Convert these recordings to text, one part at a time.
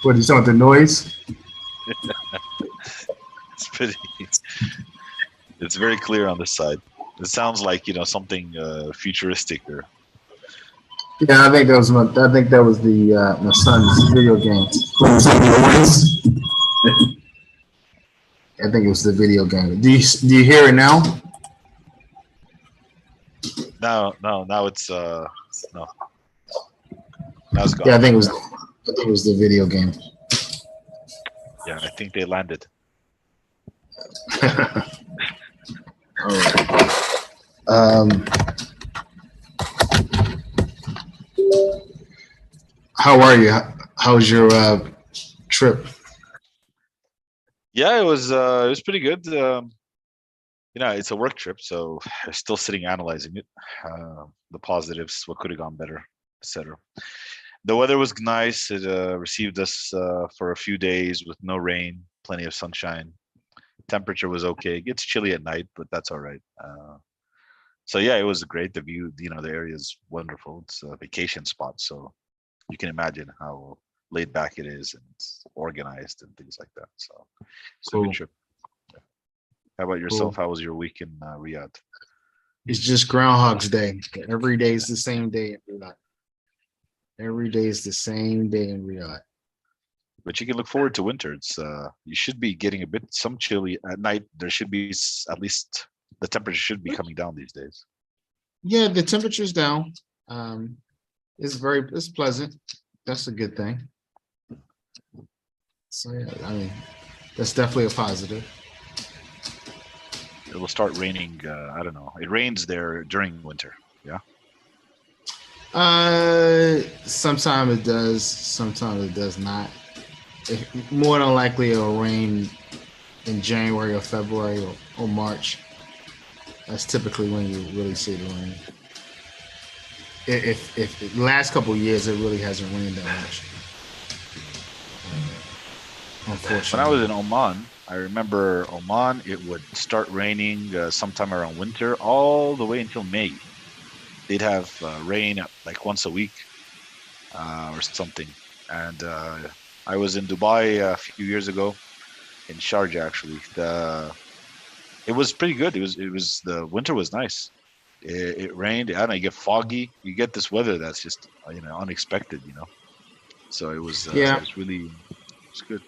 What is on the noise? It's pretty. It's very clear on this side. It sounds like something futuristic or Yeah, I think that was I think that was the my son's video game. Playing some noise. I think it was the video game. Do you hear it now? no, no. Now it's no. Now it's Yeah, gone. I think it was the video game. Yeah, I think they landed. All right. Um, how are you? How's your trip? Yeah, it was pretty good. It's a work trip, so I'm still sitting analyzing it. The positives, what could have gone better, etc. The weather was nice. It received us for a few days with no rain, plenty of sunshine. Temperature was okay. It gets chilly at night, but that's all right. So yeah, it was great. The view, the area is wonderful. It's a vacation spot, so you can imagine how laid back it is and it's organized and things like that. So it's a good Cool, trip. How about yourself? cool. How was your week in Riyadh? It's just Groundhog's Day. Every day is the same day in Riyadh. Every day is the same day in Riyadh. But you can look forward to winter. It's you should be getting a bit some chilly at night. There should be at least the temperature should be coming down these days. Yeah, the temperature's down. Um, it's pleasant. That's a good thing. So yeah, I mean, that's definitely a positive. It will start raining. I don't know. It rains there during winter. Yeah. Sometimes it does, sometimes it does not. More than likely, it'll rain in January or February or March. That's typically when you really see the rain. If the last couple of years it really hasn't rained that much, When I unfortunately. was in Oman, I remember Oman. It would start raining sometime around winter, all the way until May. They'd have rain like once a week or something. And I was in Dubai a few years ago in Sharjah actually. It was pretty good. It was the winter was nice. It rained. I don't know. You get foggy. You get this weather that's just unexpected. So Yeah, it was good.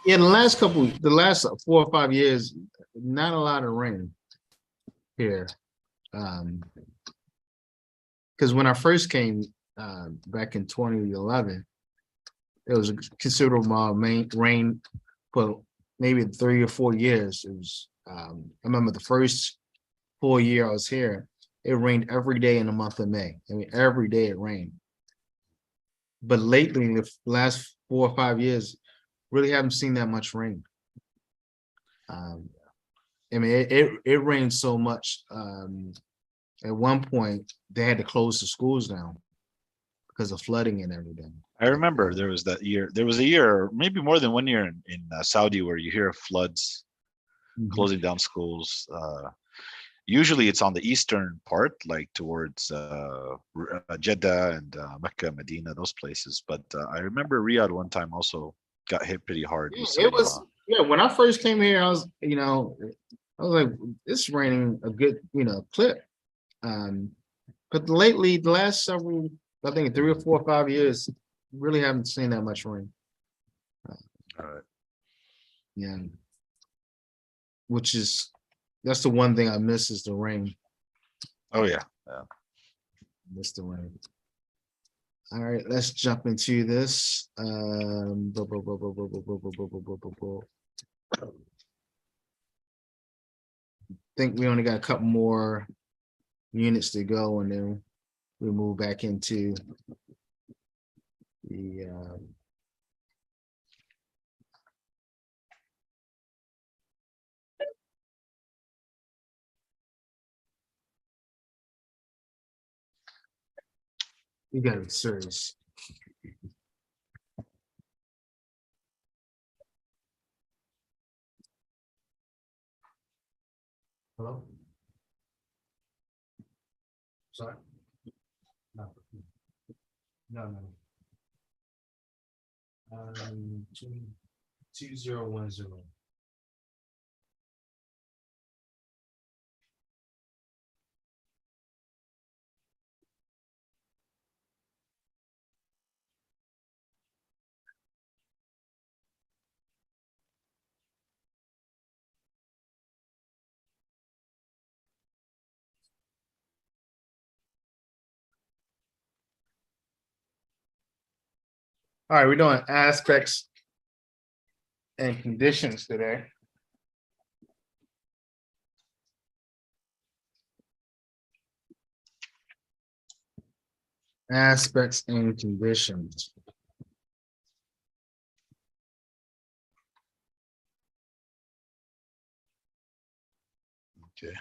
yeah. The last 4 or 5 years, not a lot of rain here. Um, because when I first came back in 2011, it was a considerable amount of rain for maybe 3 or 4 years. It was. I remember the first full year I was here, it rained every day in the month of May. I mean, every day it rained. But lately, in the last 4 or 5 years, really haven't seen that much rain. Um, I mean, it rained so much. At one point, they had to close the schools down because of flooding and everything. I remember there was that year. There was a year, maybe more than one year in Saudi, where you hear of floods Mhm. closing down schools. Usually, it's on the eastern part, like towards Jeddah and Mecca, Medina, those places. But I remember Riyadh one time also got hit pretty hard Yeah, with it some. was. Yeah, when I first came here, I was like, it's raining a good, clip. Um, but lately, the last several, I think 3 or 4 or 5 years, really haven't seen that much rain. Uh, Uh, yeah, which is that's the one thing I miss is the rain. oh yeah, yeah. Miss the rain. All right, let's jump into this. Think we only got a couple more units to go, and then we move back into the. We got a series. Hello. Sorry. No. No. No. 2010. All right, we're doing aspects and conditions today. Aspects and conditions. Okay.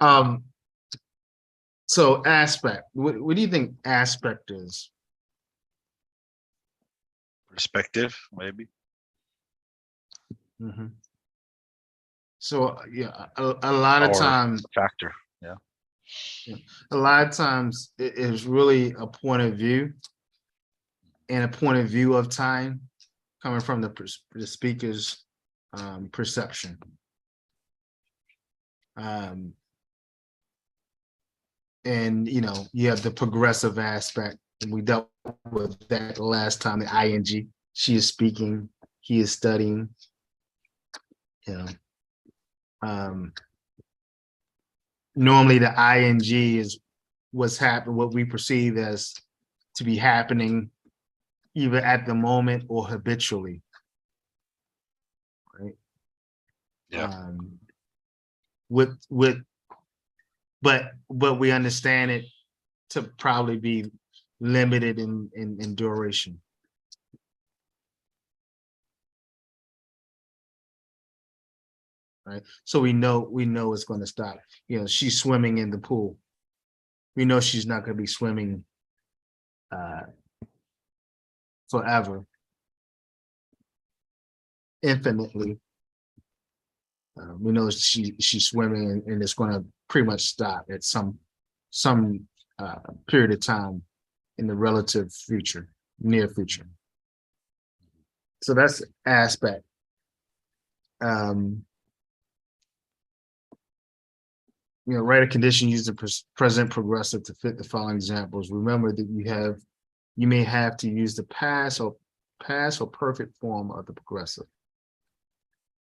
Um, so aspect, what do you think aspect is? Perspective, maybe. Mhm. So, yeah, a lot of Or times, factor. Yeah. a lot of times it is really a point of view and a point of view of time coming from the speaker's perception. And you have the progressive aspect, and we dealt with that last time. The ing, she is speaking, he is studying. Normally the ing is what's happening, what we perceive as to be happening either at the moment or habitually, right? Yeah. With but we understand it to probably be limited in duration. Right. So we know it's going to stop. She's swimming in the pool. We know she's not going to be swimming forever, infinitely. We know she's swimming, and it's going to pretty much stop at some period of time in the relative future, near future. So that's aspect. Write a condition, use the present progressive to fit the following examples. Remember that you may have to use the past or perfect form of the progressive.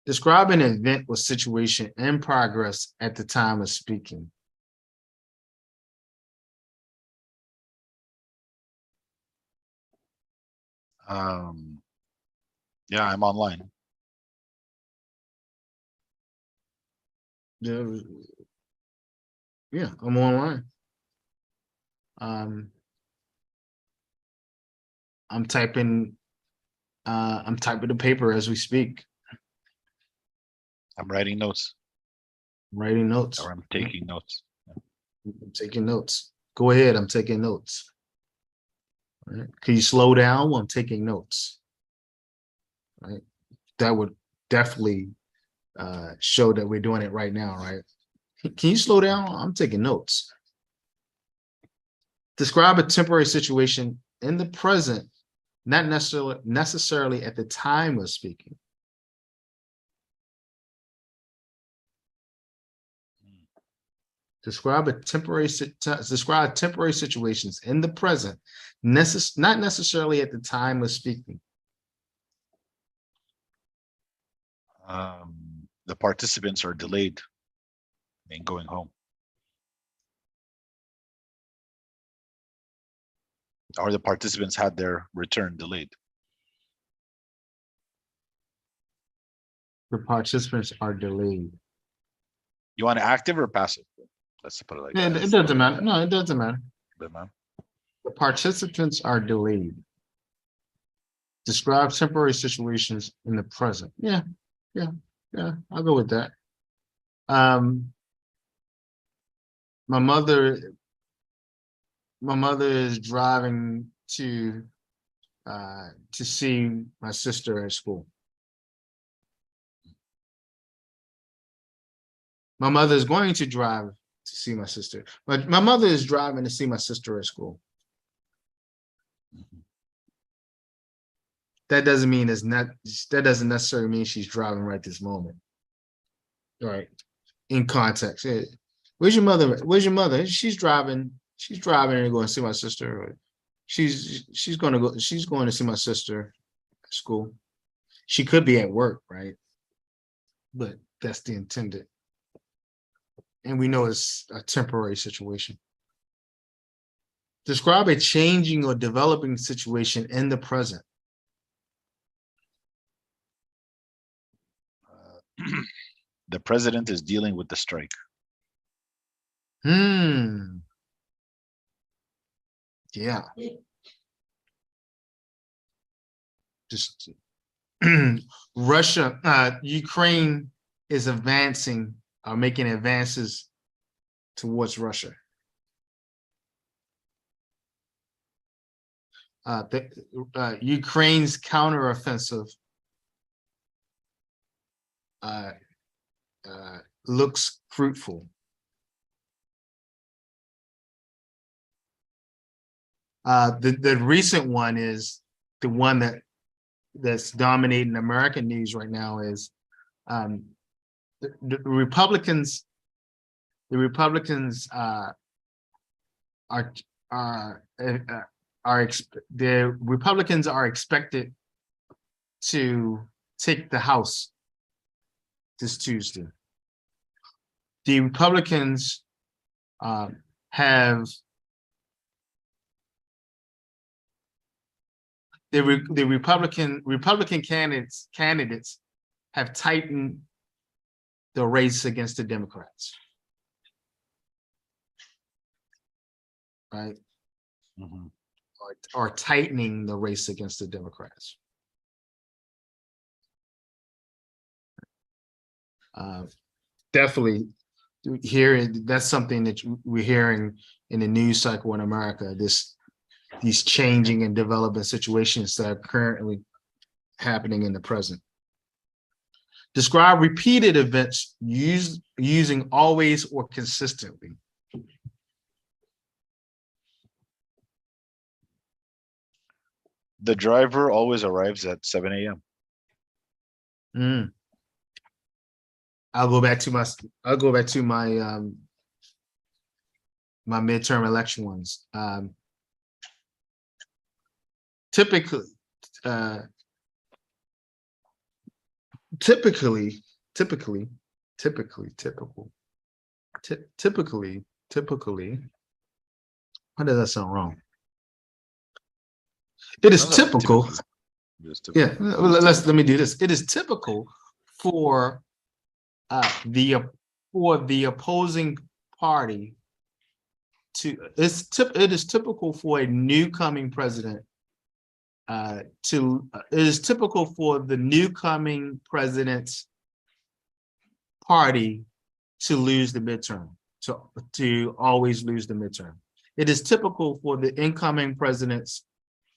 Describe an event or situation in progress at the time of speaking. Yeah, I'm online. Yeah, I'm online. I'm typing the paper as we speak. I'm writing notes. I'm writing notes. Or I'm taking notes. I'm taking notes. Go ahead, I'm taking notes. All right. Can you slow down while I'm taking notes? Right. That would definitely show that we're doing it right now, right? Can you slow down? I'm taking notes. Describe a temporary situation in the present, not necessarily at the time of speaking. Describe temporary situations in the present, not necessarily at the time of speaking. The participants are delayed in going home. Or the participants had their return delayed. The participants are delayed. You want active or passive? Let's put it like that. It doesn't matter. No, it doesn't matter. The participants are delayed. Describe temporary situations in the present. Yeah, I'll go with that. my mother is driving to see my sister at school. My mother is going to drive to see my sister, but my mother is driving to see my sister at school. That doesn't mean that doesn't necessarily mean she's driving right this moment. Right. In context. Yeah. Where's your mother? Where's your mother? She's driving and going to see my sister. She's going to see my sister at school. She could be at work, right? But that's the intended. And we know it's a temporary situation. Describe a changing or developing situation in the present. The president is dealing with the strike. Yeah. Just Russia, Ukraine is advancing, making advances towards Russia. Ukraine's counteroffensive looks fruitful. The recent one is the one that's dominating American news right now is the Republicans. The Republicans the Republicans are expected to take the House this Tuesday. The Republicans have the Republican candidates have tightened the race against the Democrats. Right? Mm-hmm. Or tightening the race against the Democrats. Definitely that's something that we're hearing in the news cycle in America, these changing and developing situations that are currently happening in the present. Describe repeated events using always or consistently. The driver always arrives at 7 a.m. I'll go back to my my midterm election ones. Typically, why does that sound wrong? It is typical. Yeah, let me do this. It is typical for the opposing party it is typical for a new coming president it is typical for the new coming president's party to lose the midterm, to always lose the midterm. It is typical for the incoming president's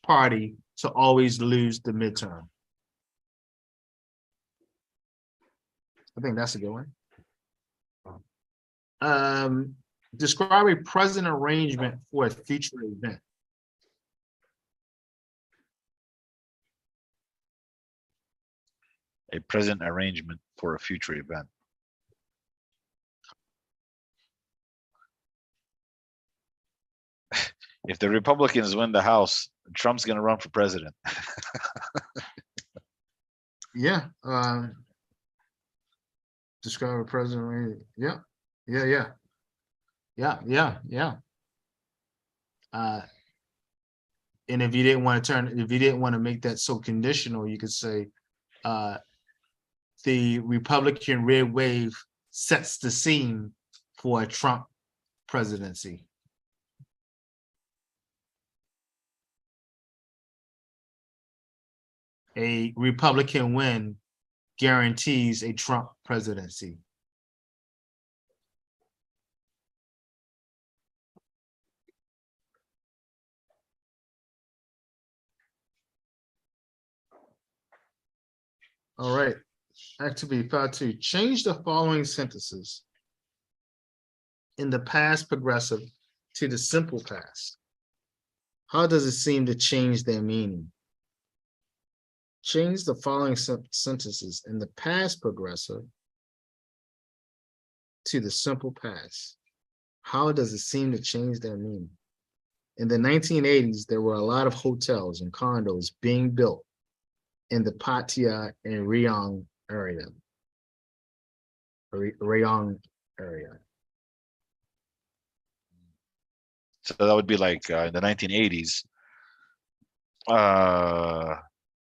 party to always lose the midterm. I think that's a good one. Describe a present arrangement for a future event. A present arrangement for a future event. If the Republicans win the House, Trump's going to run for president. Yeah. Describe a present arrangement. Yeah. And if you didn't want to make that so conditional, you could say the Republican red wave sets the scene for a Trump presidency. A Republican win guarantees a Trump presidency. All right. Activity 5.2. Change the following sentences in the past progressive to the simple past. How does it seem to change their meaning? Change the following sentences in the past progressive to the simple past. How does it seem to change their meaning? In the 1980s, there were a lot of hotels and condos being built in the Pattaya and Rayong area. Rayong area. So that would be like in the 1980s.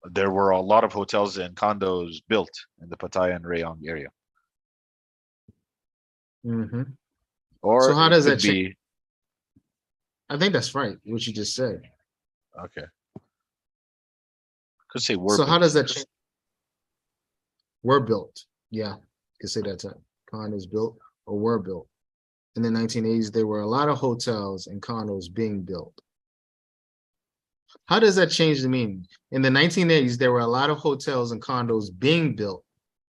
There were a lot of hotels and condos built in the Pattaya and Rayong area. Mm-hmm. Or so how it does could that change? be I think that's right, what you just said. okay. Could say were So how built. does that change? Were built. Yeah, you could say that time. Condos built or were built. In the 1980s, there were a lot of hotels and condos being built. How does that change the meaning? In the 1980s, there were a lot of hotels and condos being built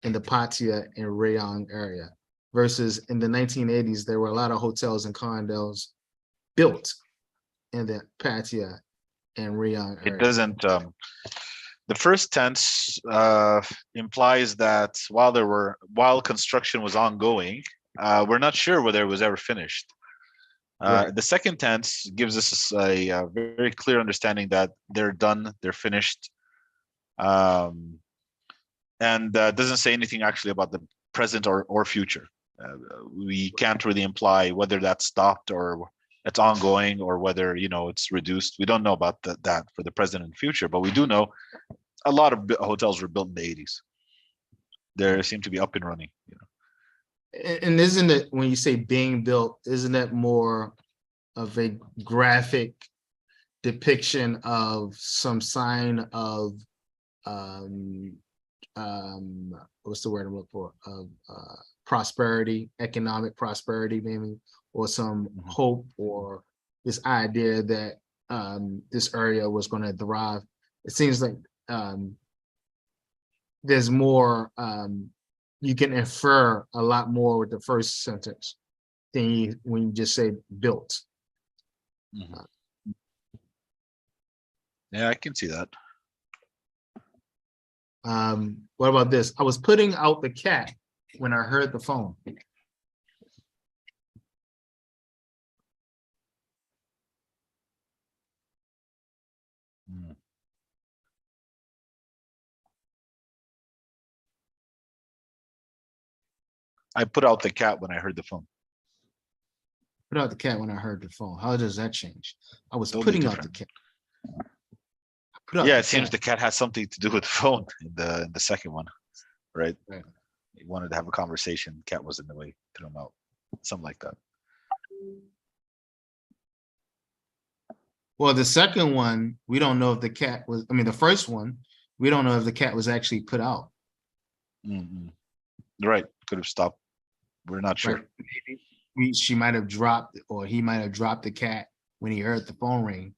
in the Pattaya and Rayong area, versus in the 1980s, there were a lot of hotels and condos built in the Pattaya and Rayong area. It doesn't. The first tense implies that while construction was ongoing, we're not sure whether it was ever finished. Right. The second tense gives us a very clear understanding that they're done, they're finished, and doesn't say anything actually about the present or future. We can't really imply whether that's stopped or it's ongoing or whether it's reduced. We don't know about that for the present and future, but we do know a lot of hotels were built in the 80s. They seem to be up and running. And isn't it, when you say being built, isn't that more of a graphic depiction of some sign of what's the word I'm looking for, of prosperity, economic prosperity maybe, or some hope, or this idea that this area was going to thrive? It seems like there's more, you can infer a lot more with the first sentence than when you just say built. Yeah, I can see that. What about this? I was putting out the cat when I heard the phone. I put out the cat when I heard the phone. Put out the cat when I heard the phone. How does that change? I was Totally putting out the different. cat. Yeah, it seems the cat has something to do with the phone in the second one, right? Right. He wanted to have a conversation. Cat was in the way, threw him out, something like that. Well, the second one, we don't know if the cat was, I mean, the first one, we don't know if the cat was actually put out. Right, could have stopped. We're not sure. Right. Maybe she might have dropped, or he might have dropped the cat when he heard the phone ring.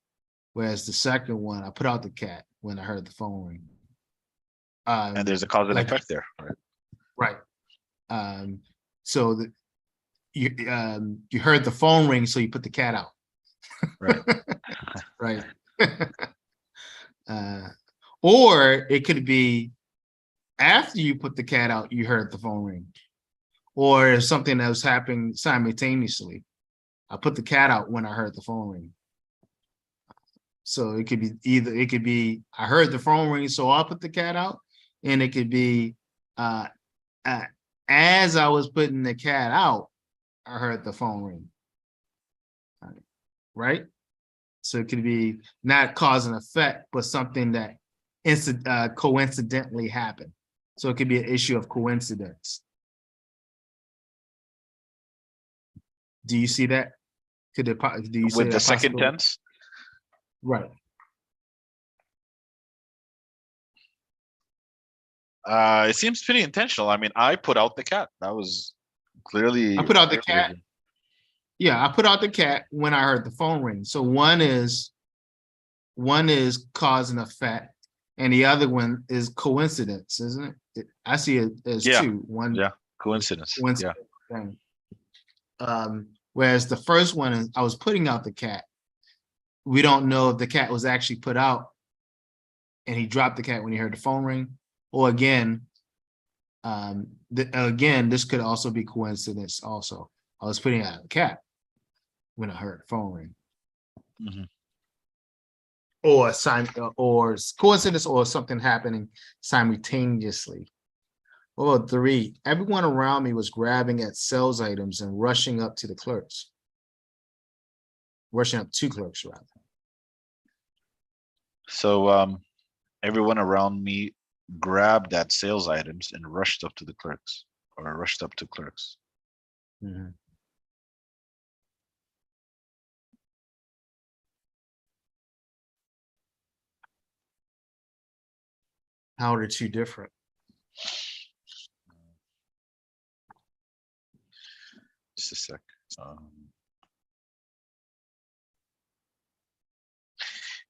Whereas the second one, I put out the cat when I heard the phone ring. And there's a cause and effect there, right? Right. So you heard the phone ring, so you put the cat out. Right. Right. Or it could be after you put the cat out, you heard the phone ring, or something that was happening simultaneously. I put the cat out when I heard the phone ring. So it could be it could be I heard the phone ring, so I put the cat out, and it could be as I was putting the cat out, I heard the phone ring. Right? So it could be not cause and effect, but something that coincidentally happened. So it could be an issue of coincidence. Do you see that? Do you see with the second tense? Right. It seems pretty intentional. I mean, I put out the cat. That was clearly. I put out the cat. Yeah, I put out the cat when I heard the phone ring. So one is cause and effect, and the other one is coincidence, isn't it? I see it as Yeah. two. One, Yeah. Coincidence. one Yeah. thing. Whereas the first one, I was putting out the cat. We don't know if the cat was actually put out and he dropped the cat when he heard the phone ring, or again, again, this could also be coincidence also. I was putting out the cat when I heard the phone ring. Mhm. Or coincidence or something happening simultaneously. Or three, everyone around me was grabbing at sales items and rushing up to clerks, rather. So everyone around me grabbed at sales items and rushed up to the clerks, or rushed up to clerks. Mhm. How are the two different? Just a sec.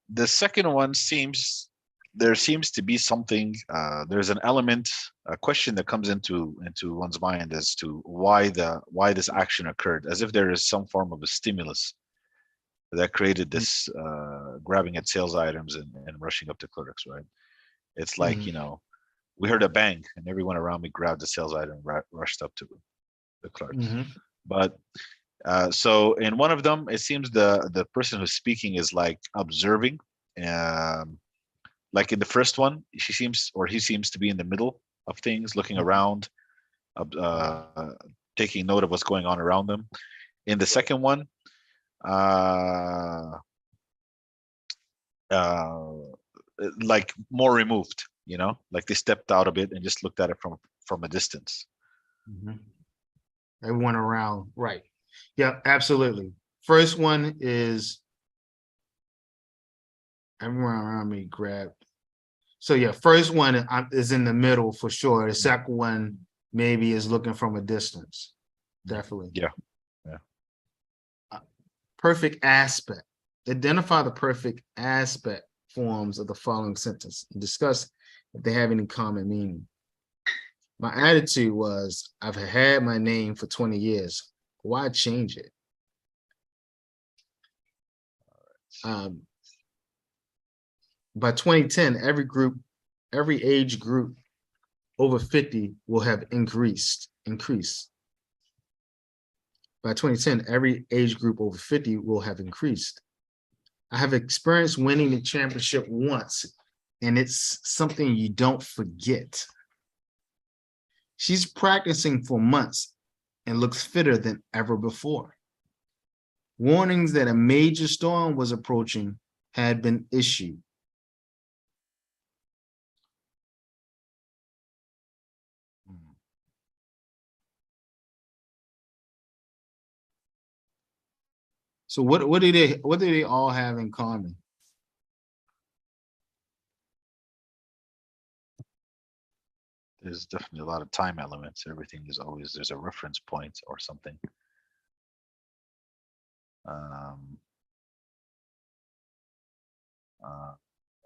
The second one there seems to be something. There's an element, a question that comes into one's mind as to why this action occurred, as if there is some form of a stimulus that created this grabbing at sales items and rushing up to clerks. Right? It's like we heard a bang and everyone around me grabbed the sales item, rushed up to the clerks. But so in one of them, it seems the person who's speaking is like observing. Like in the first one, he seems to be in the middle of things, looking around, taking note of what's going on around them. In the second one, uh, like more removed, like they stepped out a bit and just looked at it from a distance. Everyone around, right? Yeah, absolutely. First one is everyone around me grabbed. So yeah, first one is in the middle for sure. The second one maybe is looking from a distance. Definitely. Yeah. Perfect aspect. Identify the perfect aspect forms of the following sentence and discuss if they have any common meaning. My attitude was, I've had my name for 20 years. Why change it? By 2010, every age group over 50 will have increased. By 2010, every age group over 50 will have increased. I have experienced winning the championship once, and it's something you don't forget. She's practicing for months and looks fitter than ever before. Warnings that a major storm was approaching had been issued. So what do they all have in common? There's definitely a lot of time elements. Everything is always, there's a reference point or something.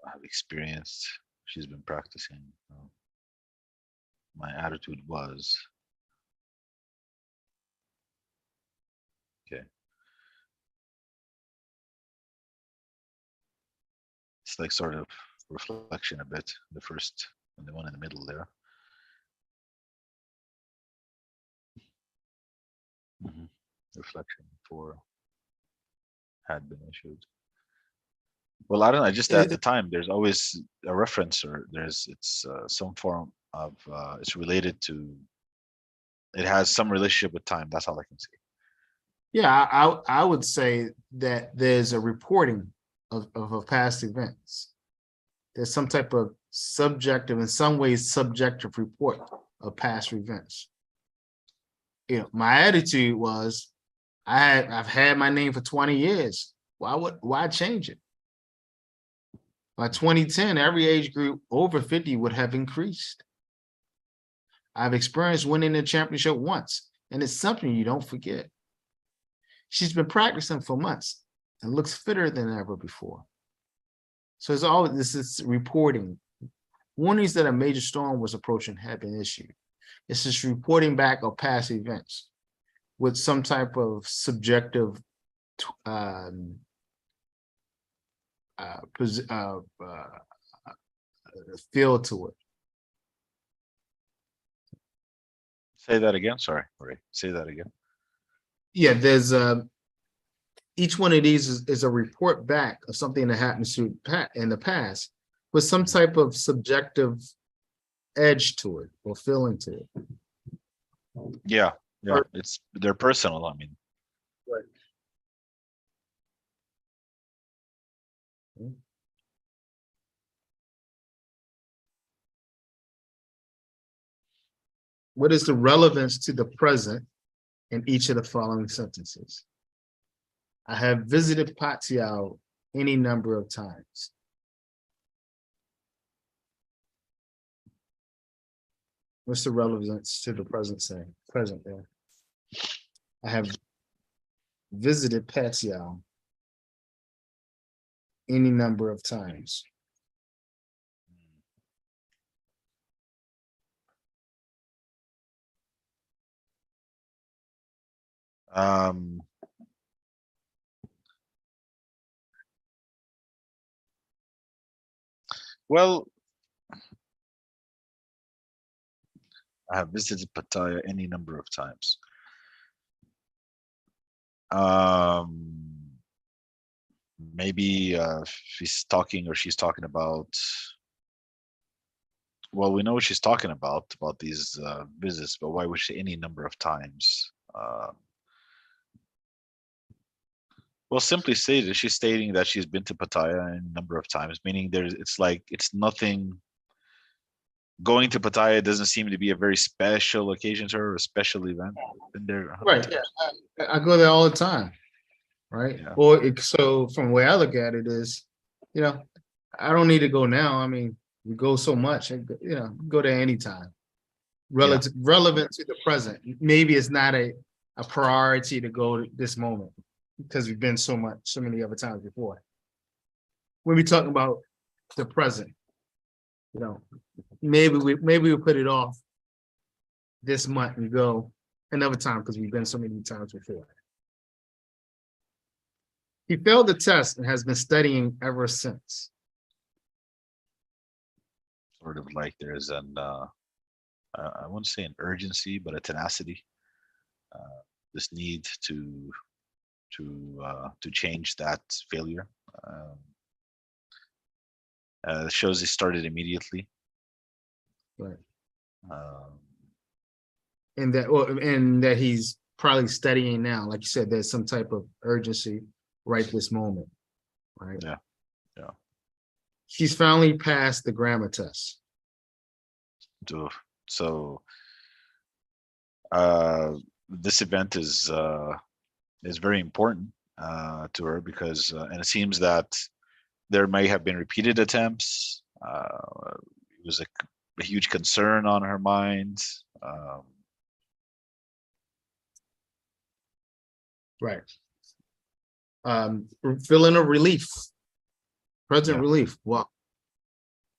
I've experienced, she's been practicing. My attitude was, okay. It's like sort of reflection a bit, the first and the one in the middle there. Reflection for had been issued. Well, I don't know. Just at the time, there's always a reference, or it's some form of it's related to. It has some relationship with time. That's all I can see. Yeah, I would say that there's a reporting of past events. There's some type of subjective, in some ways, subjective report of past events. My attitude was, I've had my name for 20 years. Why change it? By 2010, every age group over 50 would have increased. I've experienced winning the championship once, and it's something you don't forget. She's been practicing for months and looks fitter than ever before. So it's all this is reporting Warnings that a major storm was approaching have been issued. This is reporting back of past events with some type of subjective feel to it. Say that again. Sorry. Say that again. Yeah, there's each one of these is a report back of something that happens to in the past with some type of subjective edge to it or feeling to it. Yeah. Yeah. Or- They're personal. I mean, Right. What is the relevance to the present in each of the following sentences? I have visited Patiao any number of times. What's the relevance to the present saying? Present there. I have visited Patiao any number of times. well, I have visited Pattaya any number of times. Maybe she's talking about, well, we know what she's talking about these visits, but why would she any number of times? Well, simply stated, she's stating that she's been to Pattaya a number of times, meaning it's nothing. Going to Pattaya doesn't seem to be a very special occasion to her, a special event. Been there. Right. Yeah. I go there all the time. Right. Yeah. So from the way I look at it is, I don't need to go now. I mean, we go so much, go there anytime. Relevant to the present. Maybe it's not a priority to go this moment because we've been so many other times before. When we talk about the present, maybe we put it off this month and go another time because we've been so many times before. He failed the test and has been studying ever since. Sort of like there's an I wouldn't say an urgency, but a tenacity. This need to change that failure. Shows he started immediately. Right. Um, And that he's probably studying now. Like you said, there's some type of urgency right this moment. Right. Yeah. She's finally passed the grammar test. So this event is very important to her because and it seems that there may have been repeated attempts. It was a huge concern on her mind. Right. Feeling a relief. Present relief. Well,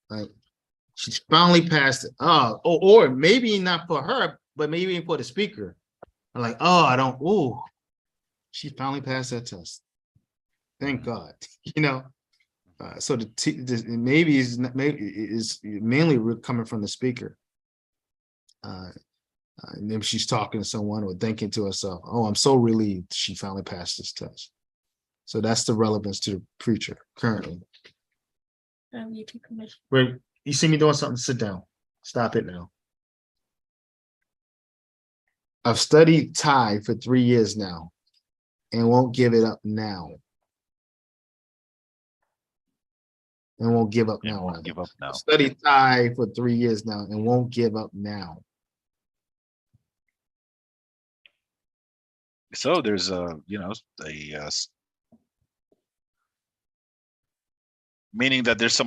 right. She's finally passed it. Or maybe not for her, but maybe for the speaker. I'm like, she finally passed that test. Thank God. So maybe is mainly coming from the speaker. And then she's talking to someone or thinking to herself, "Oh, I'm so relieved she finally passed this test." So that's the relevance to the preacher currently. Wait, you see me doing something? Sit down. Stop it now. I've studied Thai for 3 years now and won't give it up now. And won't give up now. Won't give up now. I've studied Thai for 3 years now and won't give up now. So there's meaning that there's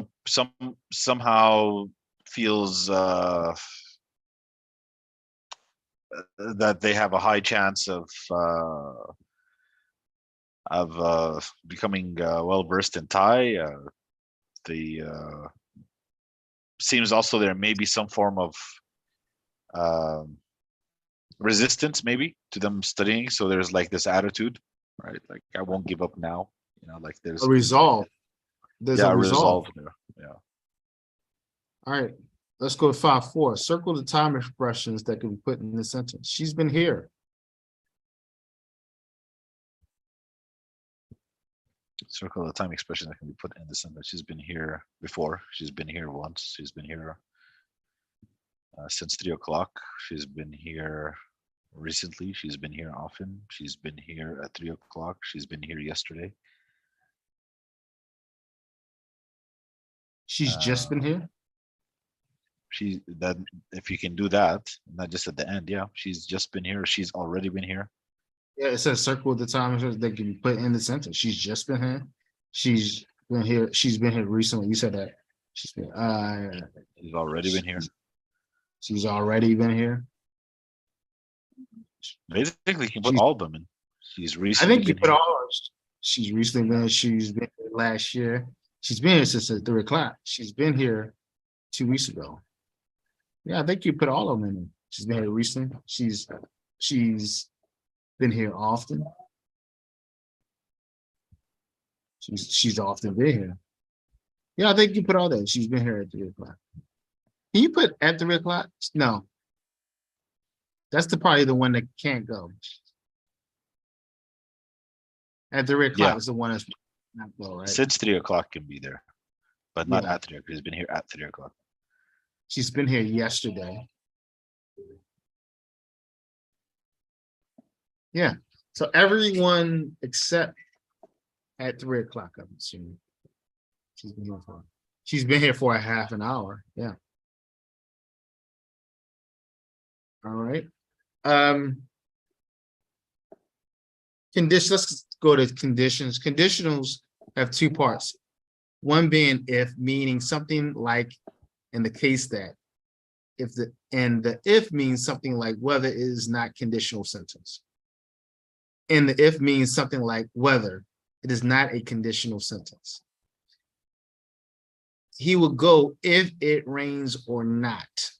somehow feels that they have a high chance of becoming well versed in Thai. seems also there may be some form of resistance maybe to them studying. So there's like this attitude, right? Like I won't give up now. You know, like there's A resolve. There's yeah, a a resolve. resolve there. Yeah. All right, let's go to 5-4. Circle the time expressions that can be put in the sentence. She's been here. Circle the time expression that can be put in the sentence. She's been here before. She's been here once. She's been here since 3 o'clock. She's been here recently. She's been here often. She's been here at 3 o'clock. She's been here yesterday. She's just been here. She that if you can do that, not just at the end, yeah, she's just been here. She's already been here. Yeah, it says circle the time that can be put in the sentence. She's just been here. She's been here. She's been here recently. You said that. She's been. She's already been here. She's already been here. Basically, you can put all of them in. She's I recently think you been put here. all of. She's recently been. She's been here last year. She's been here since 3 o'clock. She's been here 2 weeks ago. Yeah, I think you put all of them in. She's been here recently. She's been here often. She's often been here. Yeah, I think you put all that. She's been here at 3 o'clock. Can you put at 3 o'clock? No. That's probably the one that can't go. At 3 o'clock Yeah. is the one that's not go, right? Since 3 o'clock can be there, but not Yeah. at 3 o'clock. She's been here at 3 o'clock. She's been here yesterday. Yeah. So everyone except at 3 o'clock, I'm assuming. She's been here for a half an hour. Yeah. All right. Condition. Let's go to conditions. Conditionals have two parts. One being if, meaning something like in the case that, if the if means something like whether it is not conditional sentence. And the if means something like whether it is not a conditional sentence. He will go if it rains or not.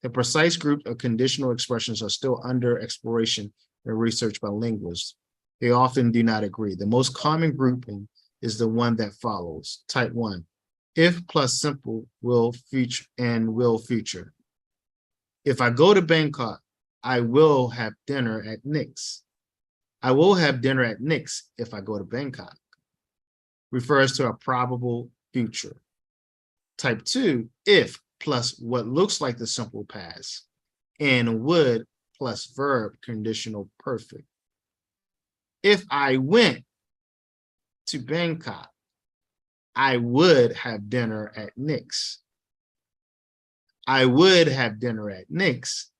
The precise group of conditional expressions are still under exploration and research by linguists. They often do not agree. The most common grouping is the one that follows. Type 1, if plus simple will future and will future. If I go to Bangkok, I will have dinner at Nick's. I will have dinner at Nick's if I go to Bangkok. Refers to a probable future. Type 2, if plus what looks like the simple past, and would plus verb conditional perfect. If I went to Bangkok, I would have dinner at Nick's. I would have dinner at Nick's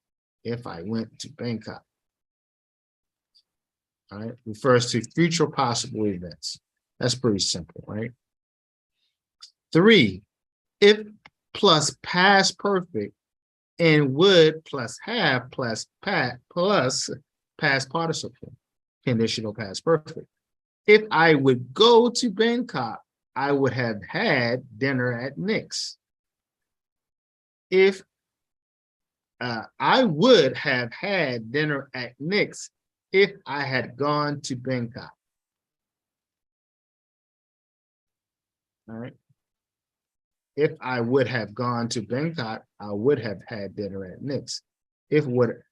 if I went to Bangkok. All right, refers to future possible events. That's pretty simple, right? 3, if plus past perfect and would plus have plus past participle, conditional past perfect. If I would go to Bangkok, I would have had dinner at Nick's. If I would have had dinner at Nick's if I had gone to Bangkok. All right. If I would have gone to Bangkok, I would have had dinner at Nick's. I would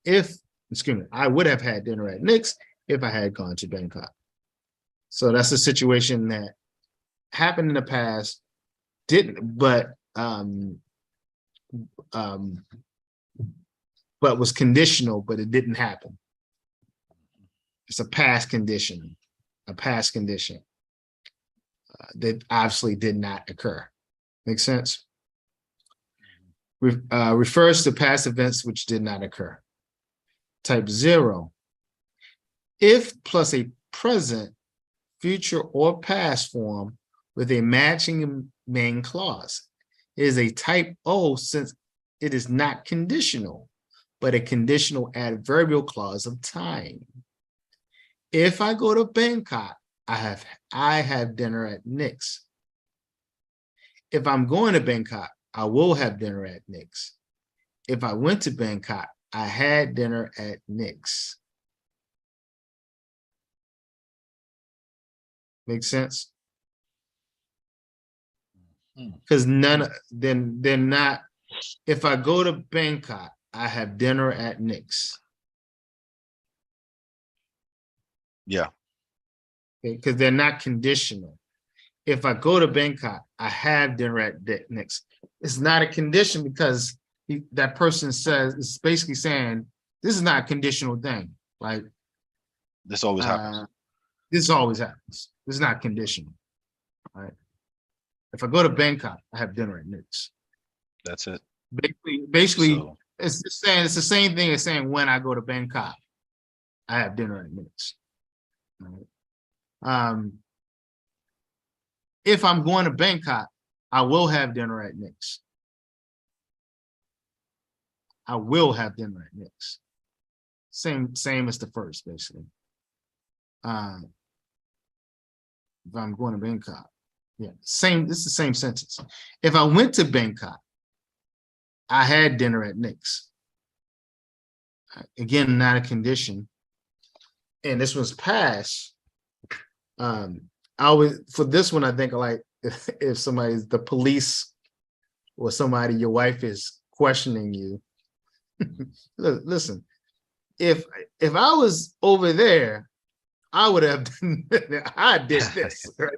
have had dinner at Nick's if I had gone to Bangkok. So that's a situation that happened in the past, but was conditional, but it didn't happen. It's a past condition that obviously did not occur. Make sense? Refers to past events which did not occur. Type 0, if plus a present, future, or past form with a matching main clause. It is a type O since it is not conditional, but a conditional adverbial clause of time. If I go to Bangkok, I have dinner at Nick's. If I'm going to Bangkok, I will have dinner at Nick's. If I went to Bangkok, I had dinner at Nick's. Make sense? Because then they're not. If I go to Bangkok, I have dinner at Nick's. Yeah. Because they're not conditional. If I go to Bangkok, I have dinner at Nick's. It's not a condition because that person says, it's basically saying, this is not a conditional thing. Like, This always happens. this always happens. This is not conditional. Right? If I go to Bangkok, I have dinner at Nick's. That's it. Basically, So, it's saying it's the same thing as saying when I go to Bangkok, I have dinner at Nick's. Right? If I'm going to Bangkok, I will have dinner at Nick's. I will have dinner at Nick's. Same as the first, basically. If I'm going to Bangkok, yeah, same. This is the same sentence. If I went to Bangkok, I had dinner at Nick's. Again, not a condition. And this was past. I always, for this one, I think like if somebody's the police or somebody, your wife is questioning you. Listen, if I was over there, I would have I did this. Right?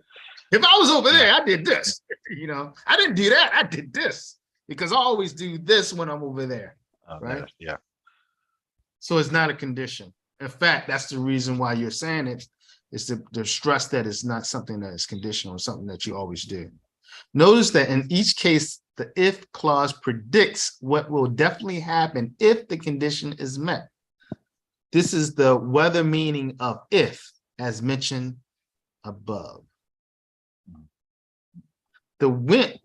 If I was over there, I did this. You know, I didn't do that. I did this because I always do this when I'm over there. Right? Yeah. So it's not a condition. In fact, that's the reason why you're saying it. Is to stress that it's not something that is conditional, something that you always do. Notice that in each case, the if clause predicts what will definitely happen if the condition is met. This is the weather meaning of if, as mentioned above. The went,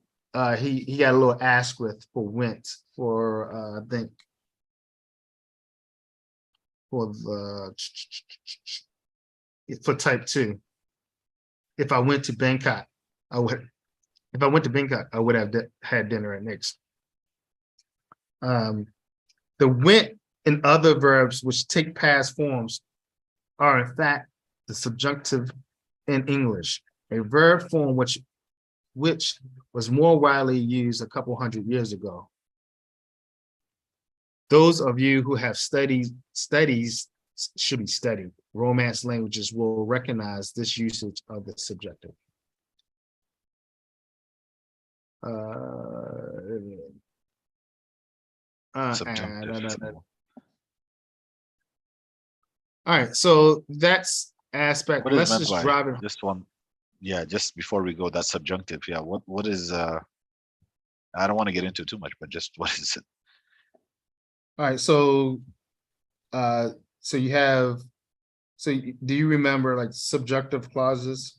he got a little ask with for went for I think for the for type 2. If I went to Bangkok, I would. If I went to Bangkok, I would have had dinner at Nick's. The went and other verbs which take past forms are in fact the subjunctive in English, a verb form which was more widely used a couple hundred years ago. Those of you who have studied Romance languages will recognize this usage of the subjunctive. Subjunctive. All right, so that's aspect. What is Let's meant just by drive it. this one? Yeah, just before we go, that subjunctive. Yeah, what is I don't want to get into too much, but just what is it? All right, so you have, do you remember like subjunctive clauses?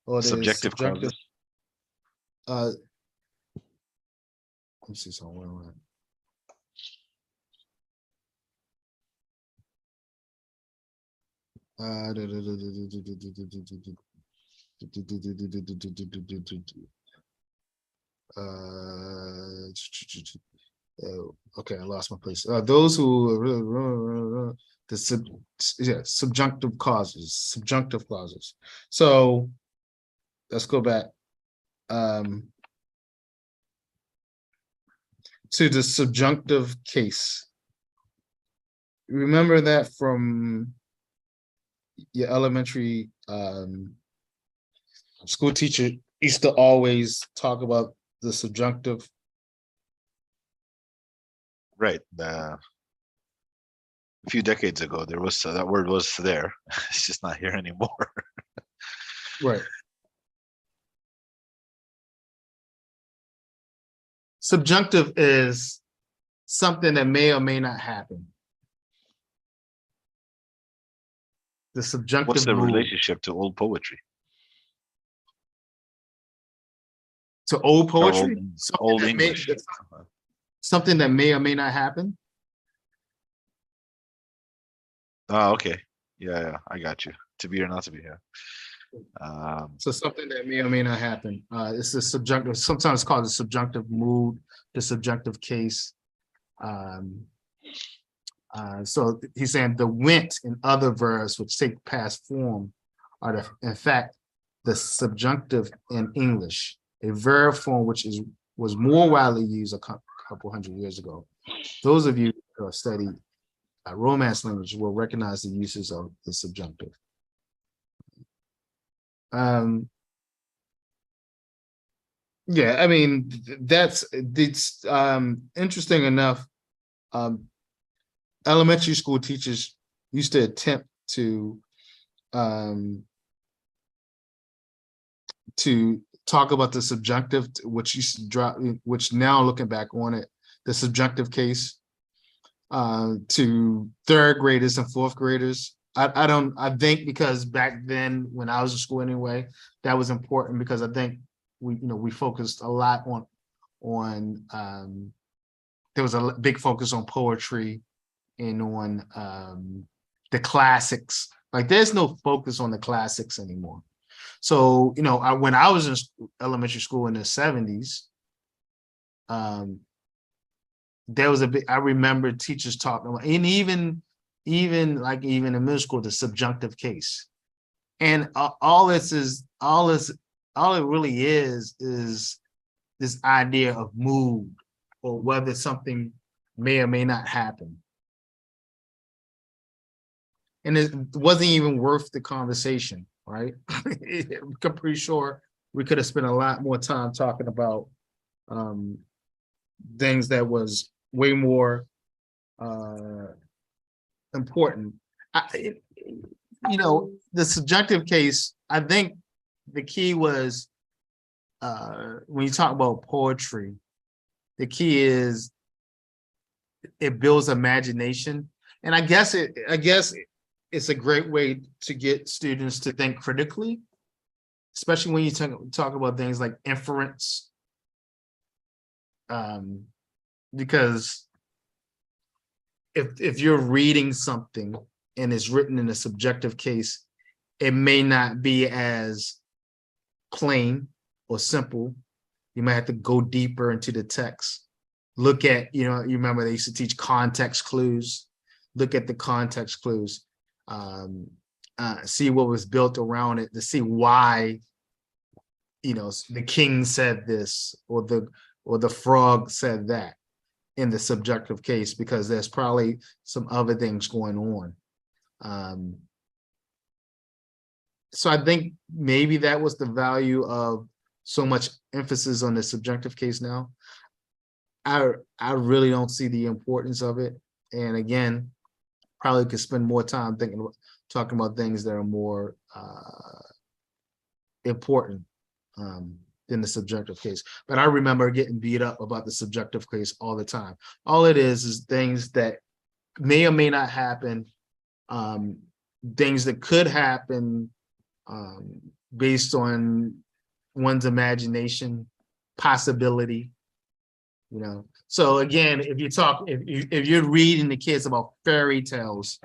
Or Subjective clauses. Let me see something. Okay, I lost my place. Those who subjunctive clauses. So let's go back to the subjunctive case. Remember that from your elementary school teacher used to always talk about the subjunctive. Right. A few decades ago, there was that word was there. It's just not here anymore. Right. Subjunctive is something that may or may not happen. The subjunctive. What's the relationship to old poetry? To old poetry? Old English. Something that may or may not happen. Oh, okay. Yeah, I got you. To be or not to be. Yeah. So something that may or may not happen. It's the subjunctive, sometimes called the subjunctive mood, the subjunctive case. So he's saying the went and other verbs which take past form are in fact the subjunctive in English, a verb form which was more widely used a couple hundred years ago. Those of you who have studied Romance language will recognize the uses of the subjunctive. Yeah, I mean, it's interesting enough. Elementary school teachers used to attempt to talk about the subjunctive, which used to drop, which now looking back on it, the subjunctive case to third graders and fourth graders. I think because back then when I was in school anyway, that was important because I think we focused a lot on there was a big focus on poetry and on the classics. Like there's no focus on the classics anymore. So, when I was in elementary school in the 70s, there was I remember teachers talking about, and even in middle school, the subjunctive case. And all it really is this idea of mood or whether something may or may not happen. And it wasn't even worth the conversation, right? I'm pretty sure we could have spent a lot more time talking about things that was way more important. The subjective case, I think the key was when you talk about poetry, the key is it builds imagination. And I guess it's a great way to get students to think critically, especially when you talk about things like inference. Because if you're reading something and it's written in a subjective case, it may not be as plain or simple. You might have to go deeper into the text. Look at, you remember they used to teach context clues. Look at the context clues. See what was built around it to see why, the king said this or the frog said that in the subjective case, because there's probably some other things going on. So I think maybe that was the value of so much emphasis on the subjective case now. I really don't see the importance of it. And again, probably could spend more time talking about things that are more important than the subjective case. But I remember getting beat up about the subjective case all the time. All it is things that may or may not happen, things that could happen based on one's imagination, possibility. So again, if you're reading the kids about fairy tales,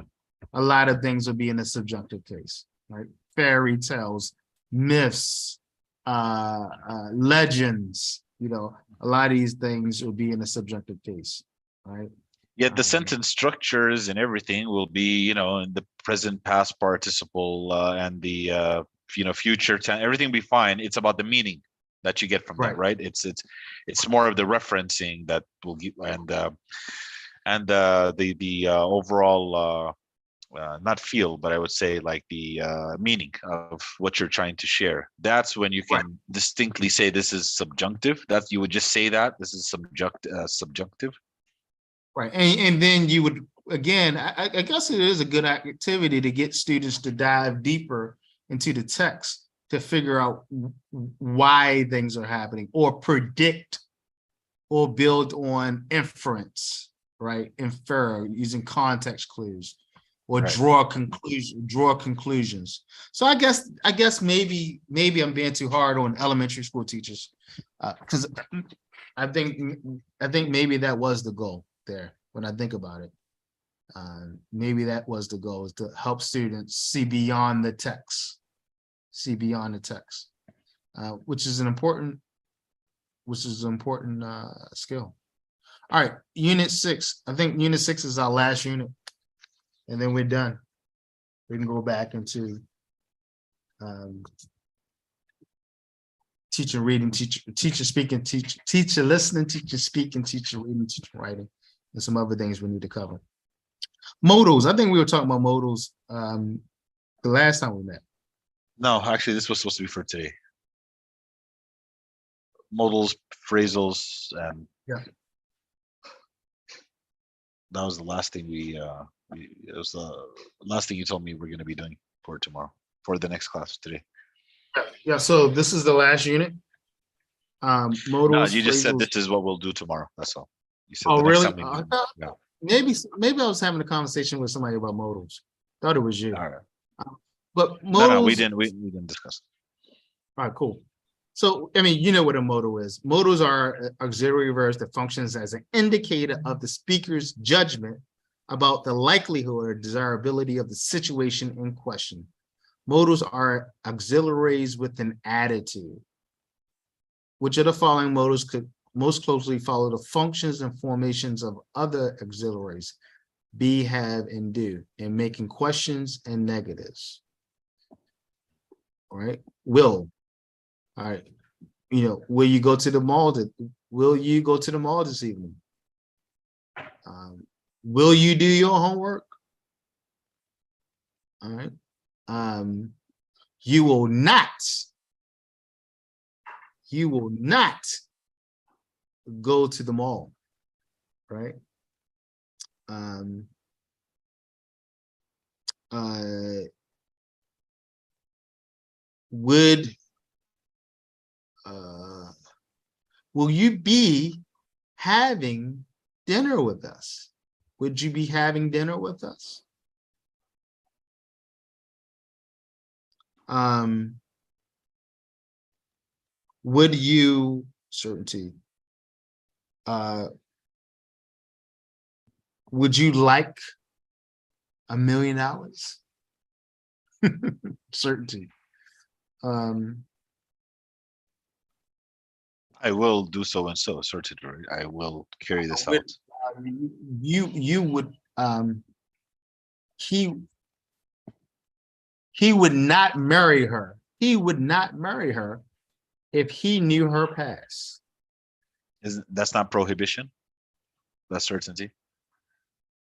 a lot of things would be in the subjunctive case, right? Fairy tales, myths, legends, a lot of these things will be in the subjunctive case, right? Yet the sentence structures and everything will be, in the present, past participle, and the future tense. Everything will be fine. It's about the meaning that you get from that, right? It's more of the referencing that will give, and the overall not feel, but I would say like the meaning of what you're trying to share. That's when you can distinctly say this is subjunctive. That you would just say that this is subjunctive. Right, and then you would, again, I guess it is a good activity to get students to dive deeper into the text to figure out why things are happening or predict or build on inference, right? Infer using context clues or draw conclusions. So I guess maybe I'm being too hard on elementary school teachers because I think maybe that was the goal there when I think about it. Maybe that was the goal, is to help students see beyond the text, see beyond the text, which is an important skill. All right, unit 6. I think unit 6 is our last unit, and then we're done. We can go back into teacher reading, teacher speaking, teacher listening, teacher speaking, teacher reading, teacher writing, and some other things we need to cover. Modals. I think we were talking about modals the last time we met. No, actually, this was supposed to be for today. Modals, phrasals, and Yeah. that was the last thing it was the last thing you told me we're going to be doing for tomorrow, for the next class today. Yeah, so this is the last unit. No, Modals, you just said phrasals. this is what we'll do tomorrow. That's all. You said Oh, the next really? time we I meet. thought, Yeah. maybe I was having a conversation with somebody about modals. Thought it was you. All right. But No, modals. we didn't discuss. All right, cool. So, I mean, you know what a modal is. Modals are auxiliary verbs that functions as an indicator of the speaker's judgment about the likelihood or desirability of the situation in question. Modals are auxiliaries with an attitude. Which of the following modals could most closely follow the functions and formations of other auxiliaries? Be, have, and do, in making questions and negatives. All right, will. All right, you know, will you go to the mall? Will you go to the mall this evening? Will you do your homework? All right. You will not go to the mall, right? Will you be having dinner with us? Would you be having dinner with us? Would you, certainty, would you like $1 million? Certainty. I will do so and so, sorted. Right? I will carry this out. You would, he would not marry her. He would not marry her if he knew her past. That's not prohibition? That's certainty?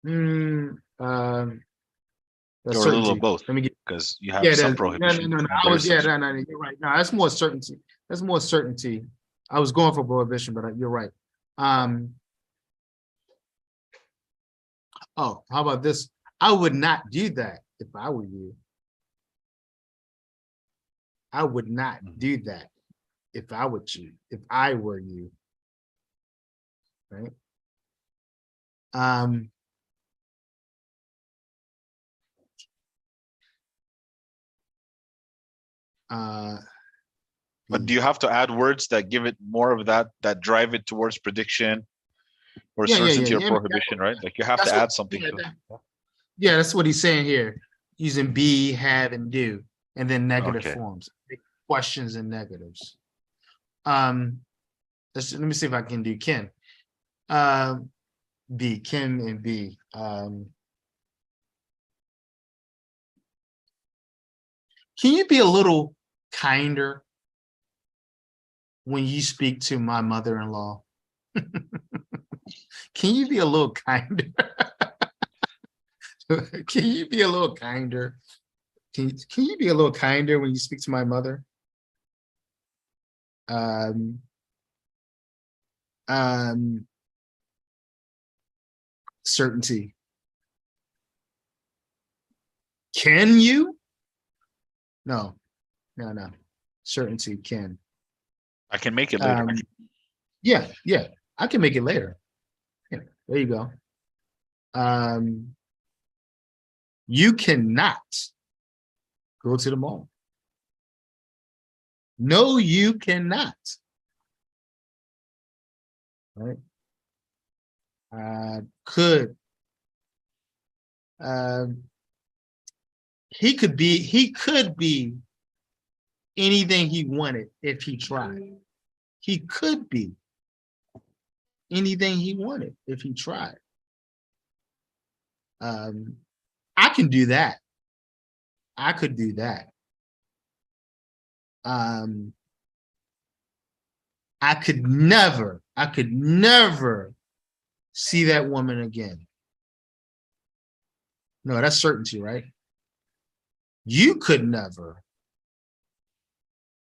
Or That's a little certainty. of both, Let me get, because you have some prohibition. no. I was, yeah, no, you're right. No, that's more certainty. That's more certainty. I was going for prohibition, but you're right. Oh, how about this? I would not do that if I were you. I would not do that if I were you. If I were you, right? But do you have to add words that give it more of that drive it towards prediction or certainty or prohibition, right? Like you have to add something. Yeah, that's what he's saying here. Using be, have, and do, and then negative forms, questions and negatives. Let me see if I can do can. Be, can, and be. Can you be a little kinder when you speak to my mother-in-law? Can you be a little kinder? Can you be a little kinder? Can you be a little kinder when you speak to my mother? Certainty. Can you? No. Certainty can. I can make it later. Yeah, I can make it later. Yeah, there you go. You cannot go to the mall. No, you cannot. Right? Could. He could be anything he wanted if he tried. He could be anything he wanted if he tried. I can do that. I could do that. I could never see that woman again. No, that's certainty, right? You could never